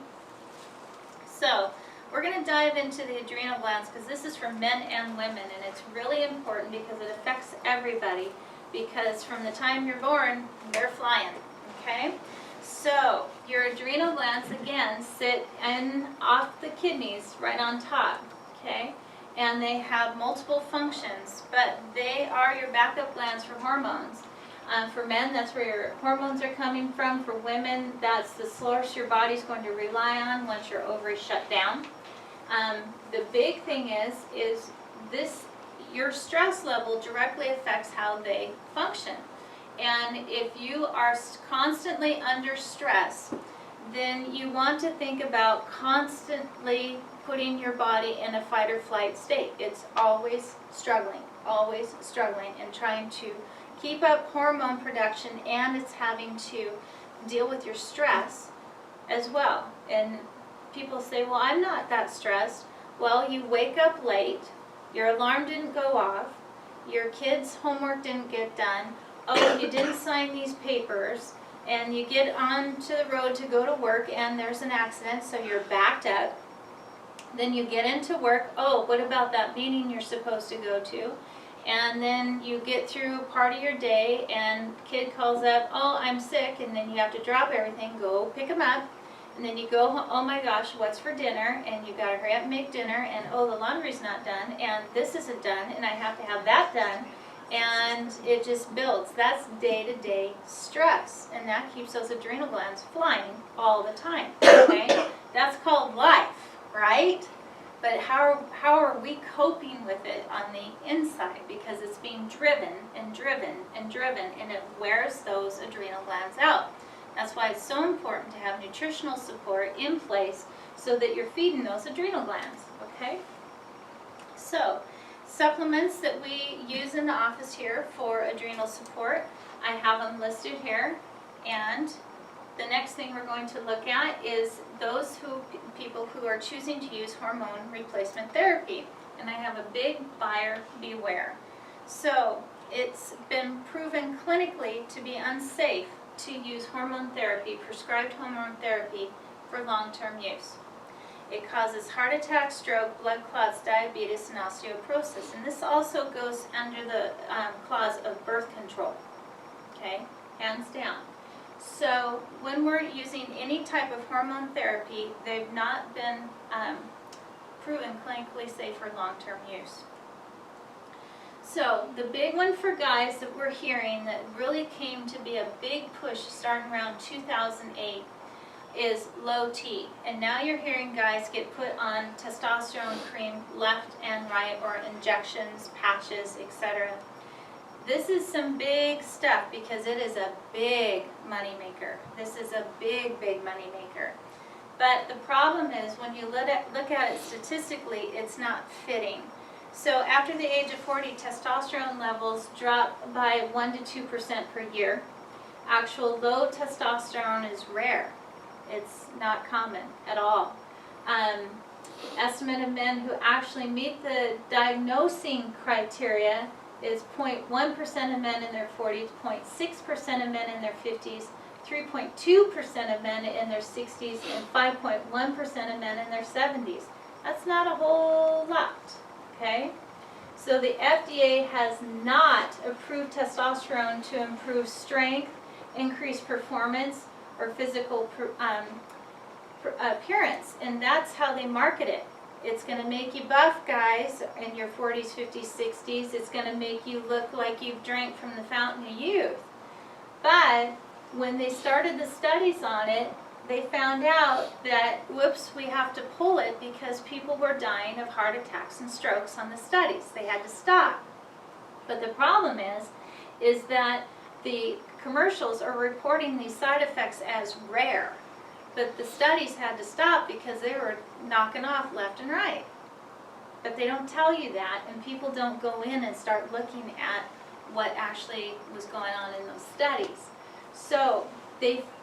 So we're going to dive into the adrenal glands because this is for men and women, and it's really important because it affects everybody, because from the time you're born, they're flying, okay? So your adrenal glands, again, sit off the kidneys right on top, okay? And they have multiple functions, but they are your backup glands for hormones. For men, that's where your hormones are coming from. For women, that's the source your body's going to rely on once your ovaries shut down. The big thing is this, your stress level directly affects how they function. And if you are constantly under stress, then you want to think about constantly putting your body in a fight or flight state. It's always struggling, and trying to keep up hormone production, and it's having to deal with your stress as well. And people say, well, I'm not that stressed. Well, you wake up late, your alarm didn't go off, your kids' homework didn't get done, oh, you didn't sign these papers, and you get onto the road to go to work and there's an accident, so you're backed up. Then you get into work, oh, what about that meeting you're supposed to go to? And then you get through part of your day and kid calls up, oh, I'm sick, and then you have to drop everything, go pick them up, and then you go, oh my gosh, what's for dinner? And you gotta hurry up and make dinner, and oh, the laundry's not done, and this isn't done, and I have to have that done, and it just builds. That's day-to-day stress, and that keeps those adrenal glands flying all the time, okay? That's called life, right? But how are we coping with it on the inside? Because it's being driven and driven and driven, and it wears those adrenal glands out. That's why it's so important to have nutritional support in place so that you're feeding those adrenal glands, okay? So, supplements that we use in the office here for adrenal support, I have them listed here, and the next thing we're going to look at is those people who are choosing to use hormone replacement therapy. And I have a big buyer beware. So it's been proven clinically to be unsafe to use hormone therapy, prescribed hormone therapy, for long-term use. It causes heart attack, stroke, blood clots, diabetes, and osteoporosis. And this also goes under the clause of birth control, okay, hands down. So when we're using any type of hormone therapy, they've not been proven clinically safe for long-term use. So the big one for guys that we're hearing that really came to be a big push starting around 2008 is low T. And now you're hearing guys get put on testosterone cream left and right, or injections, patches, etc. This is some big stuff because it is a big money maker. This is a big, big money maker. But the problem is when you look at it statistically, it's not fitting. So after the age of 40, testosterone levels drop by 1 to 2% per year. Actual low testosterone is rare. It's not common at all. Estimate of men who actually meet the diagnosing criteria is 0.1% of men in their 40s, 0.6% of men in their 50s, 3.2% of men in their 60s, and 5.1% of men in their 70s. That's not a whole lot, okay? So the FDA has not approved testosterone to improve strength, increase performance, or physical appearance, and that's how they market it. It's going to make you buff, guys, in your 40s, 50s, 60s. It's going to make you look like you've drank from the fountain of youth. But when they started the studies on it, they found out that, whoops, we have to pull it because people were dying of heart attacks and strokes on the studies. They had to stop. But the problem is that the commercials are reporting these side effects as rare. But the studies had to stop because they were knocking off left and right. But they don't tell you that, and people don't go in and start looking at what actually was going on in those studies. So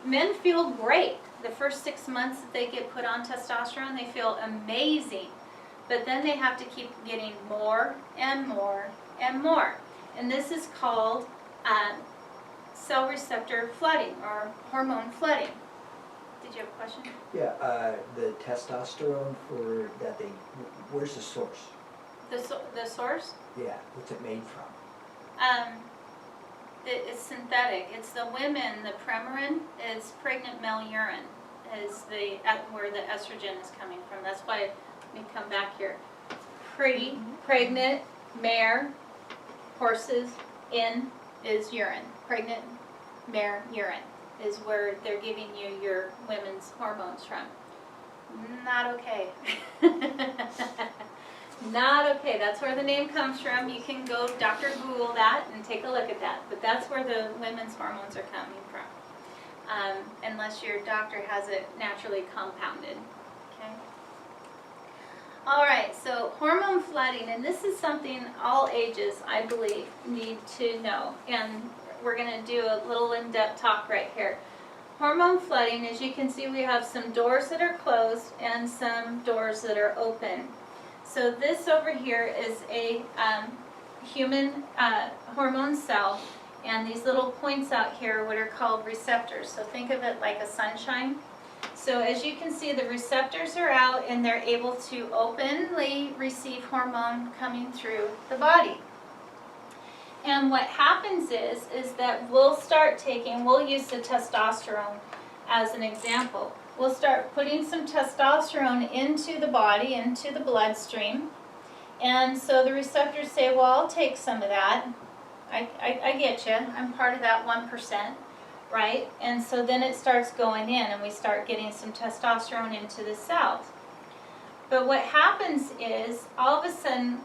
men feel great. The first 6 months that they get put on testosterone, they feel amazing. But then they have to keep getting more and more and more. And this is called cell receptor flooding, or hormone flooding. Did you have a question? Yeah, the testosterone for that they, where's the source? The source? Yeah, what's it made from? It's synthetic. It's the women, the Premarin is pregnant male urine, is where the estrogen is coming from. That's why we come back here. Pregnant mare, horses, in is urine. Pregnant mare urine is where they're giving you your women's hormones from. Not okay. Not okay. That's where the name comes from. You can go Dr. Google that and take a look at that. But that's where the women's hormones are coming from. Unless your doctor has it naturally compounded. Okay. All right, so hormone flooding, and this is something all ages, I believe, need to know. And we're going to do a little in-depth talk right here. Hormone flooding, as you can see, we have some doors that are closed and some doors that are open. So this over here is a human hormone cell, and these little points out here are what are called receptors. So think of it like a sunshine. So as you can see, the receptors are out and they're able to openly receive hormone coming through the body. And what happens is that we'll use the testosterone as an example. We'll start putting some testosterone into the body, into the bloodstream. And so the receptors say, well, I'll take some of that. I get you. I'm part of that 1%, right? And so then it starts going in and we start getting some testosterone into the cells. But what happens is, all of a sudden,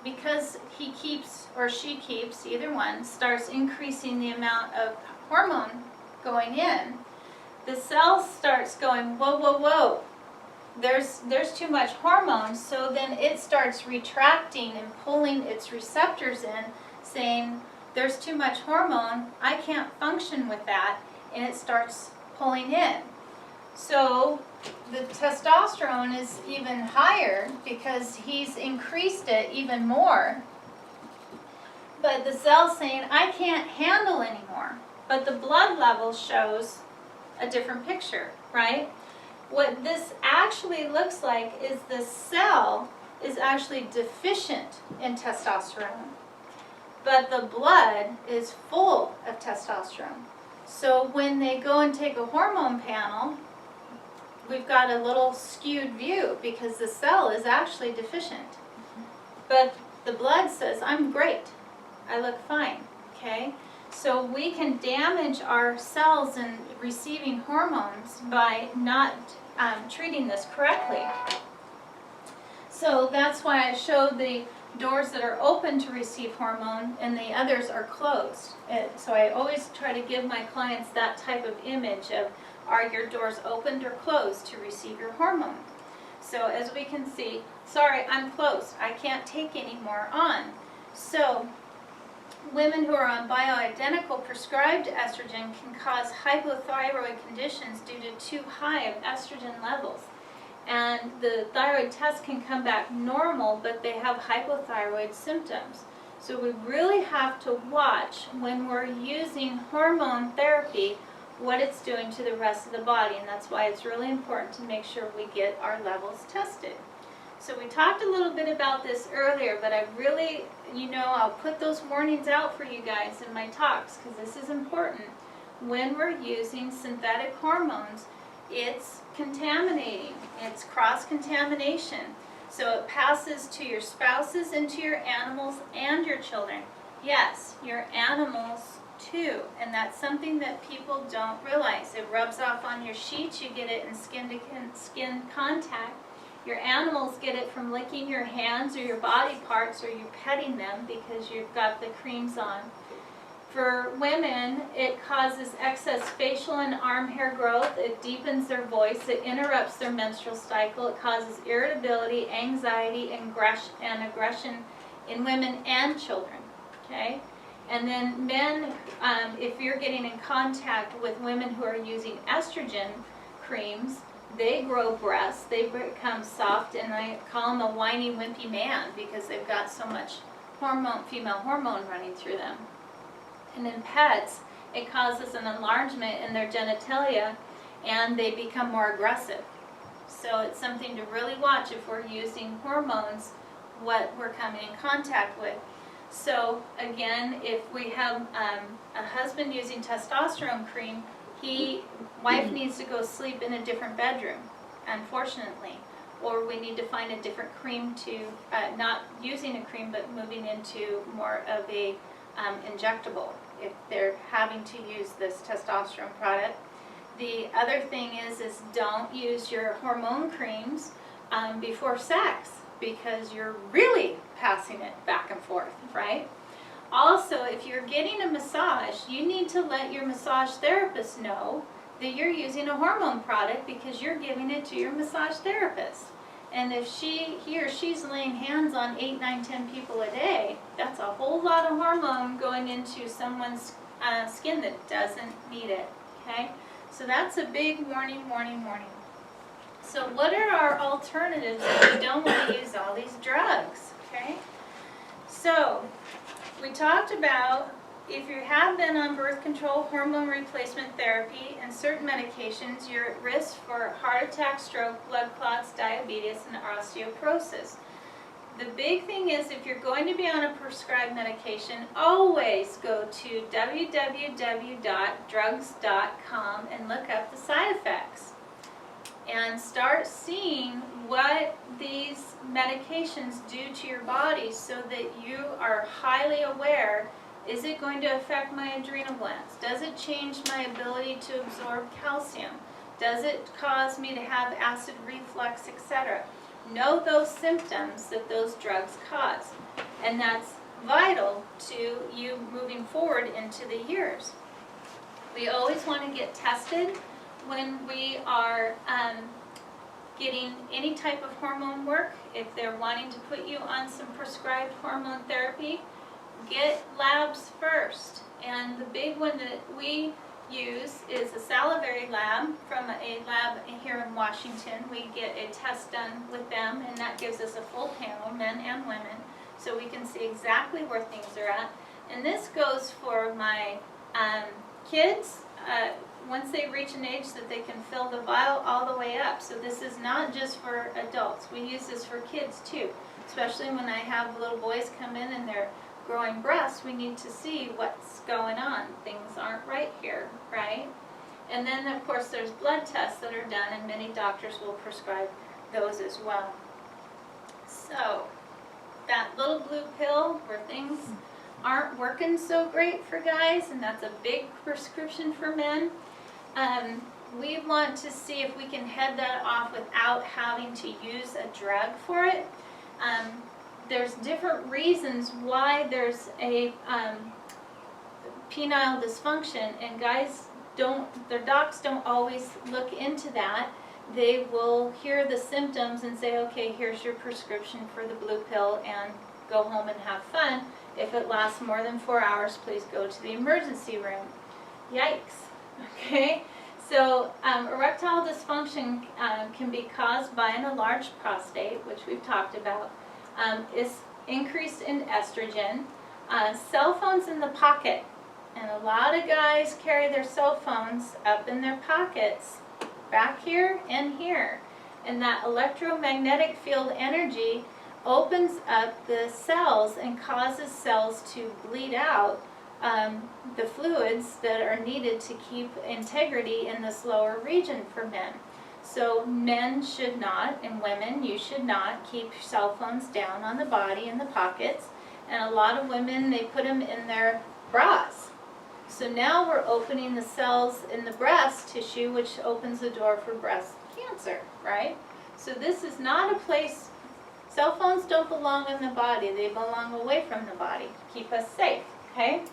because he keeps, or she keeps, either one, starts increasing the amount of hormone going in, the cell starts going, whoa, whoa, whoa, there's too much hormone, so then it starts retracting and pulling its receptors in, saying, there's too much hormone, I can't function with that, and it starts pulling in. So the testosterone is even higher because he's increased it even more. But the cell's saying, I can't handle anymore. But the blood level shows a different picture, right? What this actually looks like is the cell is actually deficient in testosterone, but the blood is full of testosterone. So when they go and take a hormone panel, we've got a little skewed view because the cell is actually deficient. But the blood says, I'm great, I look fine, okay? So we can damage our cells in receiving hormones by not treating this correctly. So that's why I showed the doors that are open to receive hormone and the others are closed. So I always try to give my clients that type of image of, are your doors opened or closed to receive your hormone? So as we can see, sorry, I'm closed. I can't take any more on. So women who are on bioidentical prescribed estrogen can cause hypothyroid conditions due to too high of estrogen levels. And the thyroid test can come back normal, but they have hypothyroid symptoms. So we really have to watch when we're using hormone therapy what it's doing to the rest of the body, and that's why it's really important to make sure we get our levels tested. So we talked a little bit about this earlier, but I really, I'll put those warnings out for you guys in my talks because this is important. When we're using synthetic hormones, it's contaminating. It's cross-contamination. So it passes to your spouses and to your animals and your children. Yes, your animals too, and that's something that people don't realize. It rubs off on your sheets, you get it in skin contact. Your animals get it from licking your hands or your body parts or you petting them because you've got the creams on. For women, it causes excess facial and arm hair growth, it deepens their voice, it interrupts their menstrual cycle, it causes irritability, anxiety, and aggression in women and children, okay? And then men, if you're getting in contact with women who are using estrogen creams, they grow breasts, they become soft, and I call them a whiny, wimpy man because they've got so much female hormone running through them. And in pets, it causes an enlargement in their genitalia and they become more aggressive. So it's something to really watch if we're using hormones, what we're coming in contact with. So again, if we have a husband using testosterone cream, wife needs to go sleep in a different bedroom, unfortunately. Or we need to find a different cream to, not using a cream, but moving into more of a injectable if they're having to use this testosterone product. The other thing is don't use your hormone creams before sex because you're really passing it back and forth, right? Also, if you're getting a massage, you need to let your massage therapist know that you're using a hormone product because you're giving it to your massage therapist. And if he or she's laying hands on 8, 9, 10 people a day, that's a whole lot of hormone going into someone's skin that doesn't need it, okay? So that's a big warning, warning, warning. So what are our alternatives if we don't want to use all these drugs, okay? So we talked about if you have been on birth control, hormone replacement therapy, and certain medications, you're at risk for heart attack, stroke, blood clots, diabetes, and osteoporosis. The big thing is if you're going to be on a prescribed medication, always go to www.drugs.com and look up the side effects. And start seeing what these medications do to your body so that you are highly aware. Is it going to affect my adrenal glands? Does it change my ability to absorb calcium? Does it cause me to have acid reflux, etc.? Know those symptoms that those drugs cause. And that's vital to you moving forward into the years. We always want to get tested when we are getting any type of hormone work. If they're wanting to put you on some prescribed hormone therapy, get labs first. And the big one that we use is a salivary lab from a lab here in Washington. We get a test done with them, and that gives us a full panel, men and women, so we can see exactly where things are at. And this goes for my kids once they reach an age that they can fill the vial all the way up. So this is not just for adults. We use this for kids too, especially when I have little boys come in and they're growing breasts. We need to see what's going on. Things aren't right here, right? And then of course there's blood tests that are done, and many doctors will prescribe those as well. So that little blue pill where things aren't working so great for guys, and that's a big prescription for men. We want to see if we can head that off without having to use a drug for it. There's different reasons why there's a penile dysfunction, and guys their docs don't always look into that. They will hear the symptoms and say, okay, here's your prescription for the blue pill, and go home and have fun. If it lasts more than 4 hours, please go to the emergency room. Yikes, okay? So erectile dysfunction can be caused by an enlarged prostate, which we've talked about. Is increased in estrogen. Cell phones in the pocket. And a lot of guys carry their cell phones up in their pockets, back here and here. And that electromagnetic field energy opens up the cells and causes cells to bleed out the fluids that are needed to keep integrity in this lower region for men. So men should not, and women, you should not keep cell phones down on the body in the pockets. And a lot of women, they put them in their bras. So now we're opening the cells in the breast tissue, which opens the door for breast cancer, right? So this is not a place, cell phones don't belong in the body, they belong away from the body to keep us safe, okay?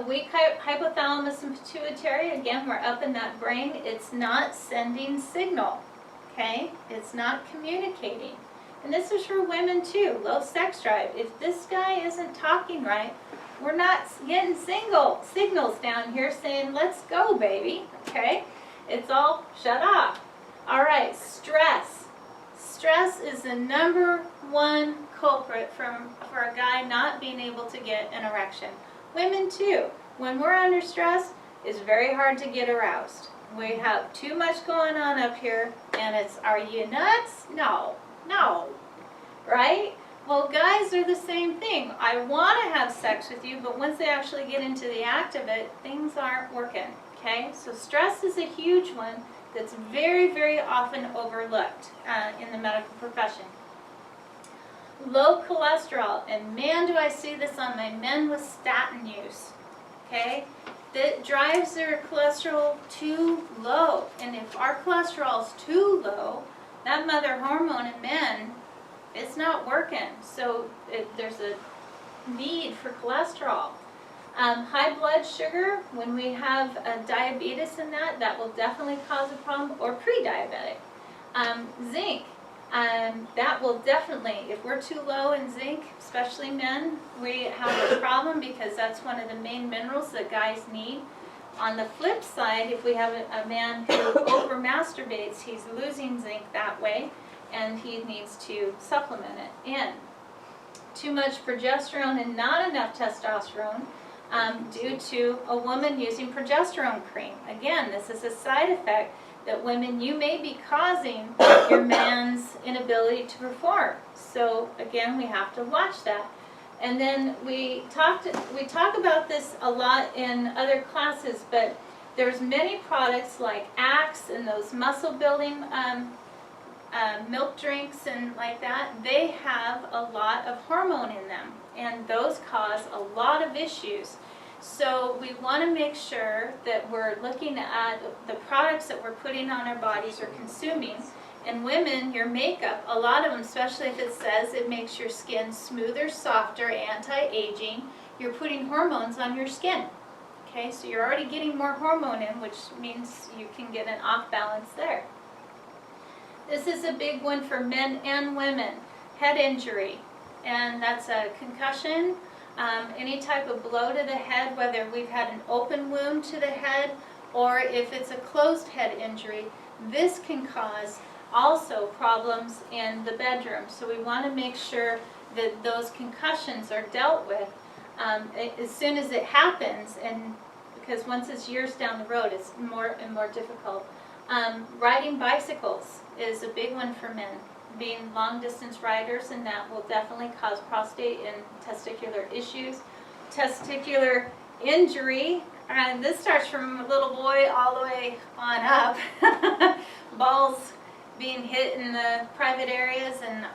Weak hypothalamus and pituitary, again, we're up in that brain, it's not sending signal, okay? It's not communicating. And this is for women too, low sex drive. If this guy isn't talking right, we're not getting signals down here saying, let's go, baby, okay? It's all shut off. All right, stress. Stress is the #1 culprit for a guy not being able to get an erection. Women too. When we're under stress, it's very hard to get aroused. We have too much going on up here, and it's, are you nuts? No, right? Well, guys are the same thing. I want to have sex with you, but once they actually get into the act of it, things aren't working, okay? So stress is a huge one that's very, very often overlooked in the medical profession. Low cholesterol, and man, do I see this on my men with statin use, okay? That drives their cholesterol too low, and if our cholesterol is too low, that mother hormone in men, it's not working. So there's a need for cholesterol. High blood sugar, when we have diabetes in that will definitely cause a problem, or pre-diabetic. Zinc, that will definitely, if we're too low in zinc, especially men, we have a problem because that's one of the main minerals that guys need. On the flip side, if we have a man who over-masturbates, he's losing zinc that way, and he needs to supplement it in. Too much progesterone and not enough testosterone due to a woman using progesterone cream. Again, this is a side effect that women, you may be causing your man's inability to perform. So again, we have to watch that. And then we talk about this a lot in other classes, but there's many products like Axe and those muscle building milk drinks and like that. They have a lot of hormone in them, and those cause a lot of issues. So we want to make sure that we're looking at the products that we're putting on our bodies or consuming. And women, your makeup, a lot of them, especially if it says it makes your skin smoother, softer, anti-aging, you're putting hormones on your skin. Okay, so you're already getting more hormone in, which means you can get an off balance there. This is a big one for men and women, head injury. And that's a concussion, any type of blow to the head, whether we've had an open wound to the head or if it's a closed head injury. This can cause also problems in the bedroom. So we want to make sure that those concussions are dealt with as soon as it happens, and because once it's years down the road, it's more and more difficult. Riding bicycles is a big one for men. Being long-distance riders, and that will definitely cause prostate and testicular issues. Testicular injury, and this starts from a little boy all the way on up. Balls being hit in the private areas, and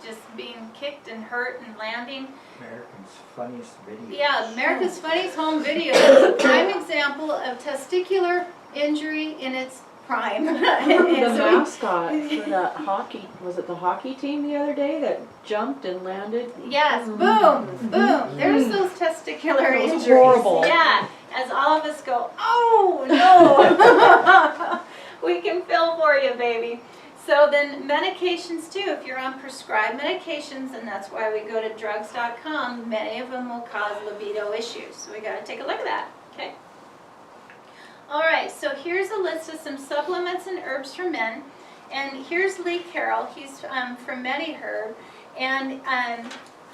just being kicked and hurt and landing. American's Funniest Video. Yeah, America's Funniest Home Videos. Prime example of testicular injury in its prime. The mascot for that hockey, was it the hockey team the other day that jumped and landed? Yes, boom, boom. There's those testicular That was injuries. horrible. Yeah, as all of us go, oh no. We can feel for you, baby. So then medications too, if you're on prescribed medications, and that's why we go to drugs.com, many of them will cause libido issues. So we gotta take a look at that, okay? All right, so here's a list of some supplements and herbs for men. And here's Lee Carroll, he's from MediHerb, and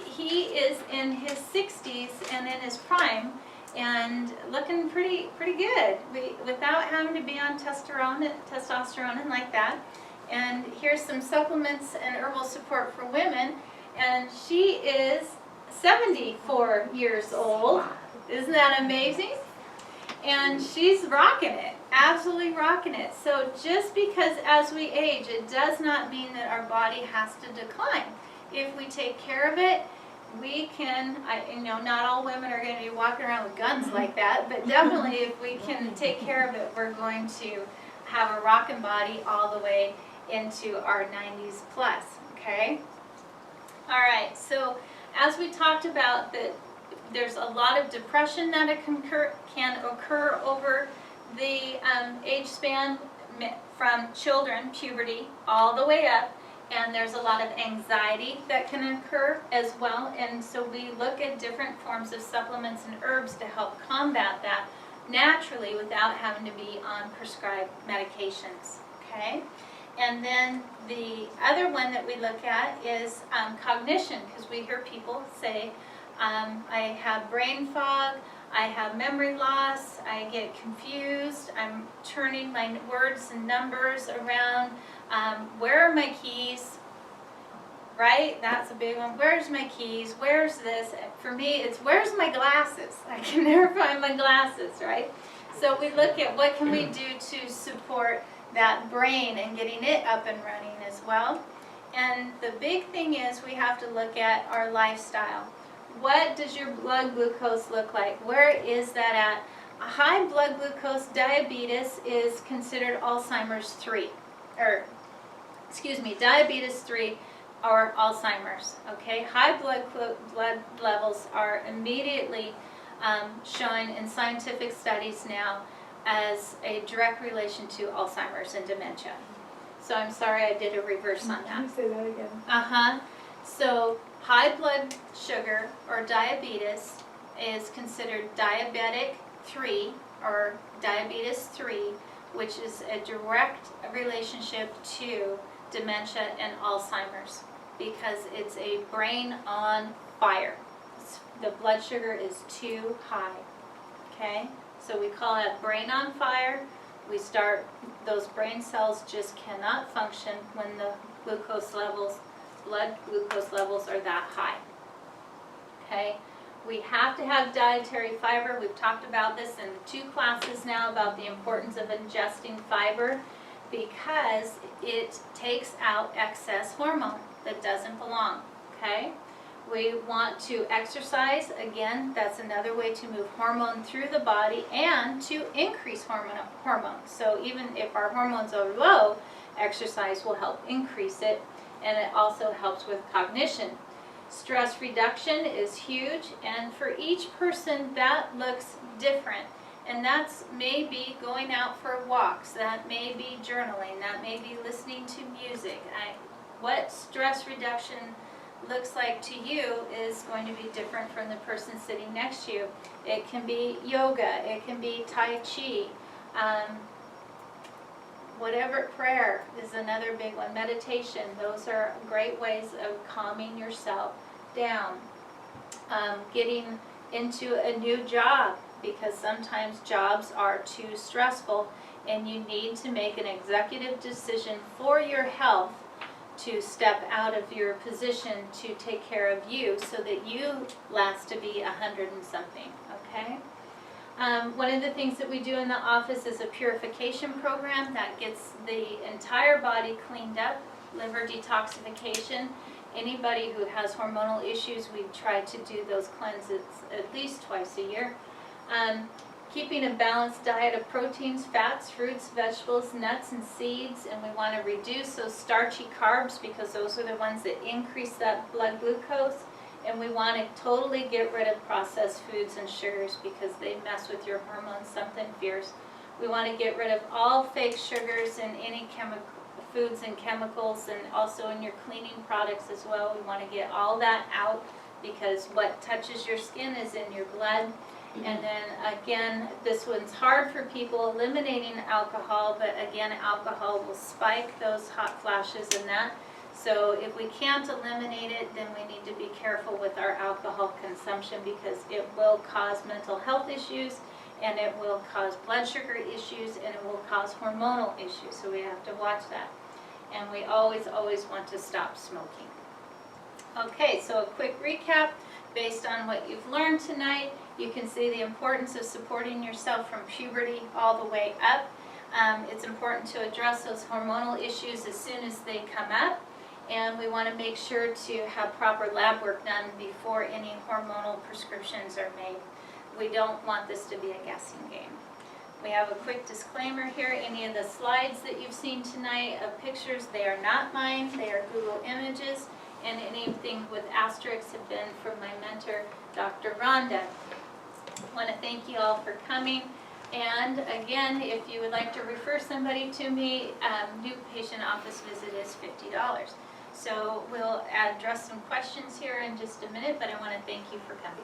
he is in his 60s and in his prime, and looking pretty good, without having to be on testosterone and like that. And here's some supplements and herbal support for women. And she is 74 years old. Isn't that amazing? And she's rocking it, absolutely rocking it. So just because as we age, it does not mean that our body has to decline. If we take care of it, we can, not all women are going to be walking around with guns like that, but definitely if we can take care of it, we're going to have a rocking body all the way into our 90s plus, okay? All right, so as we talked about, that there's a lot of depression that can occur over the age span from children, puberty, all the way up, and there's a lot of anxiety that can occur as well, and so we look at different forms of supplements and herbs to help combat that naturally without having to be on prescribed medications, okay? And then the other one that we look at is cognition, because we hear people say, I have brain fog, I have memory loss, I get confused, I'm turning my words and numbers around, where are my keys, right? That's a big one. Where's my keys? Where's this? For me, it's where's my glasses? I can never find my glasses, right? So we look at what can we do to support that brain and getting it up and running as well. And the big thing is we have to look at our lifestyle. What does your blood glucose look like? Where is that at? A high blood glucose diabetes is considered Alzheimer's 3, diabetes 3 or Alzheimer's, okay? High blood levels are immediately shown in scientific studies now as a direct relation to Alzheimer's and dementia. So I'm sorry I did a reverse on that. Can you say that again? So high blood sugar or diabetes is considered diabetic 3 or diabetes 3, which is a direct relationship to dementia and Alzheimer's because it's a brain on fire. The blood sugar is too high, okay? So we call it brain on fire. Those brain cells just cannot function when the blood glucose levels are that high, okay? We have to have dietary fiber. We've talked about this in 2 classes now about the importance of ingesting fiber because it takes out excess hormone that doesn't belong, okay? We want to exercise. Again, that's another way to move hormone through the body and to increase hormones. So even if our hormones are low, exercise will help increase it, and it also helps with cognition. Stress reduction is huge, and for each person that looks different. And that's maybe going out for walks, that may be journaling, that may be listening to music. What stress reduction looks like to you is going to be different from the person sitting next to you. It can be yoga, it can be Tai Chi, whatever. Prayer is another big one. Meditation, those are great ways of calming yourself down. Getting into a new job, because sometimes jobs are too stressful and you need to make an executive decision for your health to step out of your position to take care of you so that you last to be 100 and something, okay? One of the things that we do in the office is a purification program that gets the entire body cleaned up liver detoxification. Anybody who has hormonal issues, we try to do those cleanses at least twice a year. Keeping a balanced diet of proteins, fats, fruits, vegetables, nuts, and seeds, and we want to reduce those starchy carbs because those are the ones that increase that blood glucose. And we want to totally get rid of processed foods and sugars because they mess with your hormones, something fierce. We want to get rid of all fake sugars and any foods and chemicals, and also in your cleaning products as well. We want to get all that out because what touches your skin is in your blood. And then again, this one's hard for people, eliminating alcohol, but again, alcohol will spike those hot flashes and that. So if we can't eliminate it, then we need to be careful with our alcohol consumption because it will cause mental health issues, and it will cause blood sugar issues, and it will cause hormonal issues. So we have to watch that. And we always want to stop smoking. Okay, so a quick recap based on what you've learned tonight. You can see the importance of supporting yourself from puberty all the way up. It's important to address those hormonal issues as soon as they come up. And we want to make sure to have proper lab work done before any hormonal prescriptions are made. We don't want this to be a guessing game. We have a quick disclaimer here. Any of the slides that you've seen tonight of pictures, they are not mine. They are Google images. And anything with asterisks have been from my mentor, Dr. Rhonda. I want to thank you all for coming. And again, if you would like to refer somebody to me, new patient office visit is $50. So we'll address some questions here in just a minute, but I want to thank you for coming.